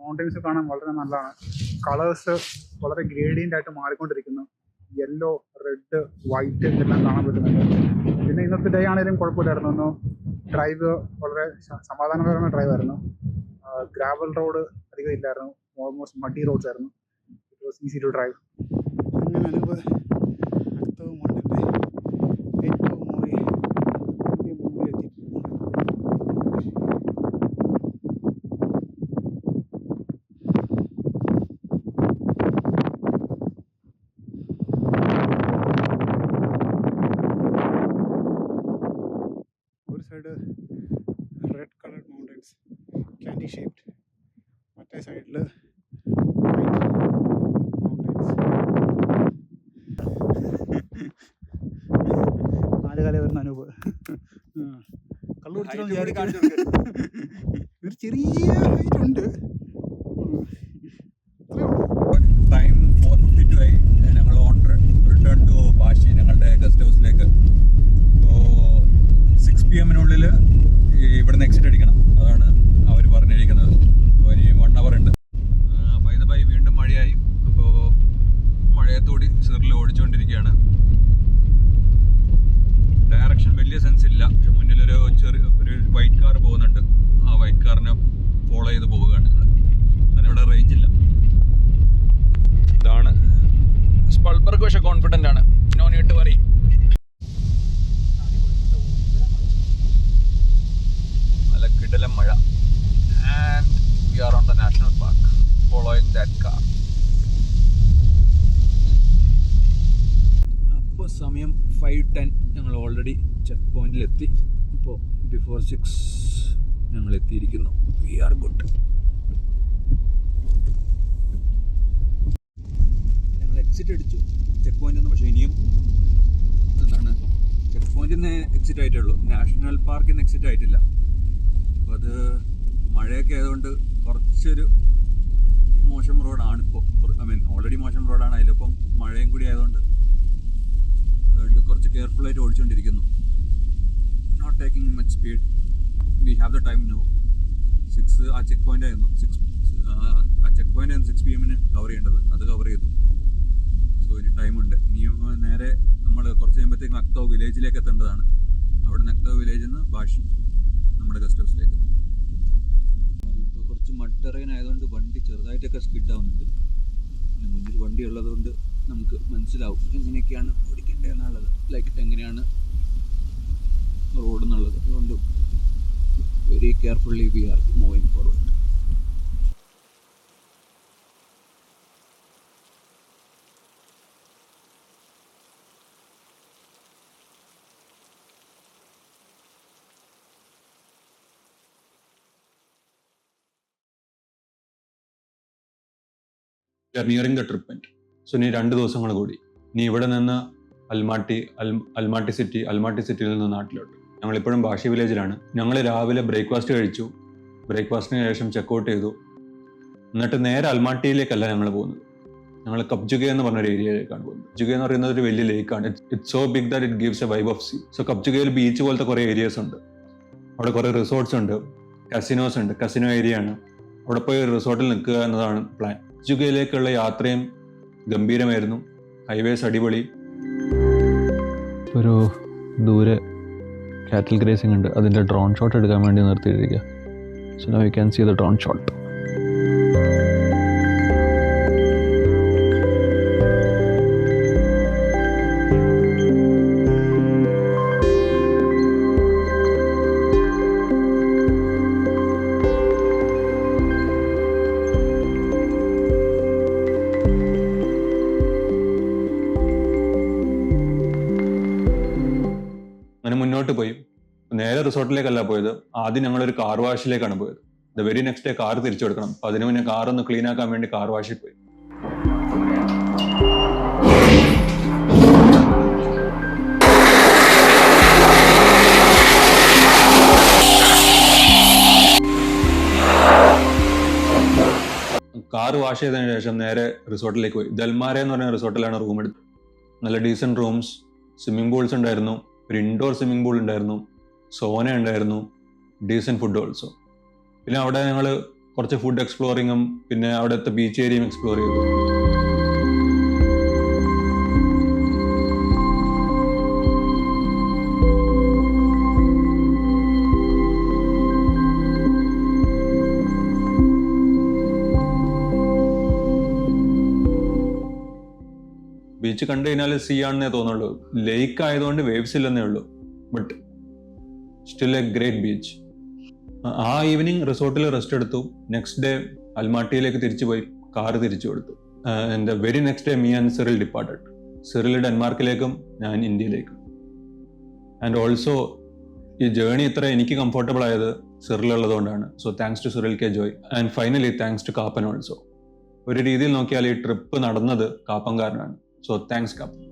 മൗണ്ടൻസ് കാണാൻ വളരെ നല്ലതാണ്. കളേഴ്സ് വളരെ ഗ്രേഡിയൻ്റ് ആയിട്ട് മാറിക്കൊണ്ടിരിക്കുന്നു. യെല്ലോ, റെഡ്, വൈറ്റ് എല്ലാം കാണാൻ പറ്റുന്നുണ്ട്. പിന്നെ ഇന്നത്തെ ഡേ ആണെങ്കിലും കുഴപ്പമില്ലായിരുന്നു. ഡ്രൈവ് വളരെ സമാധാനപരമായ ഡ്രൈവായിരുന്നു. ഗ്രാവൽ റോഡ് അധികം ഇല്ലായിരുന്നു. ഓൾമോസ്റ്റ് മഡി റോഡ്സ് ആയിരുന്നു. It was easy to drive. അങ്ങനെ അടുത്ത മൗണ്ടൻ്റെ ഏറ്റവും മുകളിൽ എത്തി. ഒരു side red coloured mountains, candy shaped. മറ്റേ സൈഡിൽ നാല് കാലം വരുന്ന അനൂപ് കള്ളു കുടിച്ചിട്ട് ഒരു ചെറിയ ഹൈറ്റ് ഉണ്ട്. ടൈം 4:52 ആയി. ഞങ്ങൾ ഓൺ റിട്ടേൺ ടു ബാഷി, ഞങ്ങളുടെ ഗസ്റ്റ് ഹൗസിലേക്ക്. ഇപ്പോൾ 6 PM ഇവിടുന്ന് എക്സിറ്റ് അടിക്കണം. അതാണ് അവർ പറഞ്ഞിരിക്കുന്നത്. അപ്പോൾ ഇനി 1 hour ഉണ്ട്. ബൈ ദ ബൈ വീണ്ടും മഴയായി. അപ്പോൾ മഴയത്തോടി സിറിൽ ഓടിച്ചുകൊണ്ടിരിക്കുകയാണ്. ഡയറക്ഷൻ വലിയ സെൻസ് ഇല്ല. പക്ഷെ മുന്നിലൊരു ഒരു വൈറ്റ് കാർ പോകുന്നുണ്ട്. ആ വൈറ്റ് കാറിനെ ഫോളോ ചെയ്ത് പോവുകയാണ് ഞങ്ങൾ. അതിനിവിടെ റേഞ്ച് ഇല്ല. ഇതാണ് സ്പൾബർഗ്. പക്ഷെ കോൺഫിഡൻ്റ് ആണ്. No need to worry. നല്ല കിടലം മഴ. And we are on the national park following that car. അപ്പോൾ സമയം 5:10. ഞങ്ങൾ ഓൾറെഡി ചെക്ക് പോയിന്റിലെത്തി. ഇപ്പോൾ ബിഫോർ 6 ഞങ്ങൾ എത്തിയിരിക്കുന്നു. We are good. ഞങ്ങൾ എക്സിറ്റ് അടിച്ചു ചെക്ക് പോയിന്റിൽ നിന്ന്. പക്ഷേ ഇനിയും എന്താണ്, ചെക്ക് പോയിന്റിൽ നിന്ന് എക്സിറ്റ് ആയിട്ടേ ഉള്ളൂ. നാഷണൽ പാർക്കിൽ നിന്ന് എക്സിറ്റ് ആയിട്ടില്ല. അപ്പോൾ അത് മഴയൊക്കെ ആയതുകൊണ്ട് കുറച്ചൊരു മോശം റോഡാണ് ഇപ്പോൾ. ഓൾറെഡി മോശം റോഡാണ്. അതിലിപ്പം മഴയും കൂടി ആയതുകൊണ്ട് കുറച്ച് കെയർഫുള്ളായിട്ട് ഓടിച്ചുകൊണ്ടിരിക്കുന്നു. Not taking much speed. We have the time no. 6 ആ ചെക്ക് പോയിന്റ് ആയിരുന്നു. ആ ചെക്ക് പോയിന്റ് ആയിരുന്നു 6 PM കവർ ചെയ്യേണ്ടത്. അത് കവർ ചെയ്തു. സോ ഇനി ടൈമുണ്ട്. ഇനിയും നേരെ നമ്മൾ കുറച്ച് കഴിയുമ്പോഴത്തേക്കും അക്തോ വില്ലേജിലേക്ക് എത്തേണ്ടതാണ്. അവിടെ നിന്ന് അക്തോ വില്ലേജിൽ നിന്ന് ബാഷി നമ്മുടെ ഗസ്റ്റ് ഹൗസിലേക്ക്. ഇപ്പോൾ കുറച്ച് മഡ് ടെറൈൻ ആയതുകൊണ്ട് വണ്ടി ചെറുതായിട്ടൊക്കെ സ്കിഡ് ആവുന്നുണ്ട്. പിന്നെ മുന്നിൽ വണ്ടി ഉള്ളതുകൊണ്ട് നമുക്ക് മനസ്സിലാവും എങ്ങനെയൊക്കെയാണ് ഓടിക്കേണ്ടതെന്നുള്ളത്. ലൈക്ക് എങ്ങനെയാണ് റോഡ് എന്നുള്ളത്. അതുകൊണ്ട് very carefully we are moving forward. Nearing the trip end. So ഇനി 2 ദിവസങ്ങൾ കൂടി. ഇനി ഇവിടെ നിന്ന് അൽമാട്ടി സിറ്റിയിൽ നിന്ന് നാട്ടിലോട്ട്. ഞങ്ങളിപ്പോഴും ബാഷി വില്ലേജിലാണ്. ഞങ്ങൾ രാവിലെ ബ്രേക്ക്ഫാസ്റ്റ് കഴിച്ചു. ബ്രേക്ക്ഫാസ്റ്റിന് ശേഷം ചെക്കൗട്ട് ചെയ്തു. എന്നിട്ട് നേരെ അൽമാട്ടിയിലേക്കല്ല ഞങ്ങൾ പോകുന്നത്. ഞങ്ങൾ കബ്ജുഗെ എന്ന് പറഞ്ഞൊരു ഏരിയയിലേക്കാണ് പോകുന്നത്. കബ്ജുഗെ എന്ന് പറയുന്നത് ഒരു വലിയ ലേക്കാണ്. It's so big that it gives a vibe of sea. So കബ്ജുഗയിൽ ബീച്ച് പോലത്തെ കുറേ ഏരിയാസ് ഉണ്ട്. അവിടെ കുറേ റിസോർട്ട്സ് ഉണ്ട്, കസിനോസ് ഉണ്ട്, കസിനോ ഏരിയ ആണ്. അവിടെ പോയി ഒരു റിസോർട്ടിൽ നിൽക്കുക എന്നതാണ് പ്ലാൻ. കബ്ജുഗയിലേക്കുള്ള യാത്രയും ഗംഭീരമായിരുന്നു. ഹൈവേസ് അടിപൊളി. ഒരു ദൂരെ കാറ്റൽ ഗ്രേസിംഗ് ഉണ്ട്, അതിൻ്റെ ഡ്രോൺ ഷോട്ട് എടുക്കാൻ വേണ്ടി നിർത്തിയിട്ടിരിക്കുക. So now you can see the drone shot. അങ്ങനെ മുന്നോട്ട് പോയി. നേരെ റിസോർട്ടിലേക്കല്ല പോയത്, ആദ്യം ഞങ്ങളൊരു കാർ വാഷിലേക്കാണ് പോയത്. The very next day car തിരിച്ചു കൊടുക്കണം. അപ്പം അതിന് മുന്നേ കാർ ഒന്ന് ക്ലീൻ ആക്കാൻ വേണ്ടി കാർ വാഷിൽ പോയി. കാർ വാഷ് ചെയ്തതിന് ശേഷം നേരെ റിസോർട്ടിലേക്ക് പോയി. ദൽമാരെ എന്ന് പറഞ്ഞ റിസോർട്ടിലാണ് റൂം എടുത്തത്. നല്ല ഡീസൻറ്റ് റൂംസ്, സ്വിമ്മിംഗ് പൂൾസ് ഉണ്ടായിരുന്നു, ഒരു ഇൻഡോർ സ്വിമ്മിംഗ് പൂൾ ഉണ്ടായിരുന്നു, സോന ഉണ്ടായിരുന്നു, ഡീസൻറ്റ് ഫുഡ് ഓൾസോ. പിന്നെ അവിടെ ഞങ്ങൾ കുറച്ച് ഫുഡ് എക്സ്പ്ലോറിങ്ങും പിന്നെ അവിടുത്തെ ബീച്ച് ഏരിയയും എക്സ്പ്ലോർ ചെയ്തു. ബീച്ച് കണ്ടു കഴിഞ്ഞാൽ സീ ആണെന്നേ തോന്നുള്ളൂ. ലേക്ക് ആയതുകൊണ്ട് വേവ്സ് ഇല്ലെന്നേ ഉള്ളൂ. But still a great beach. ആ ഈവനിങ് റിസോർട്ടിൽ റെസ്റ്റ് എടുത്തു. നെക്സ്റ്റ് ഡേ അൽമാട്ടിയിലേക്ക് തിരിച്ചു പോയി കാറ് തിരിച്ചു കൊടുത്തു. And very next day me and Cyril departed. Cyril ഡെൻമാർക്കിലേക്കും ഞാൻ ഇന്ത്യയിലേക്കും. ആൻഡ് ഓൾസോ ഈ ജേണി ഇത്ര എനിക്ക് കംഫർട്ടബിൾ ആയത് സിറിലുള്ളതുകൊണ്ടാണ്. സോ താങ്ക്സ് ടു സിറിൽ കെ ജോയ്. ആൻഡ് ഫൈനലി താങ്ക്സ് ടു കാപ്പൻ ഓൾസോ. ഒരു രീതിയിൽ നോക്കിയാൽ ഈ ട്രിപ്പ് നടന്നത് കാപ്പൻ കാരനാണ്. So thanks Kappan.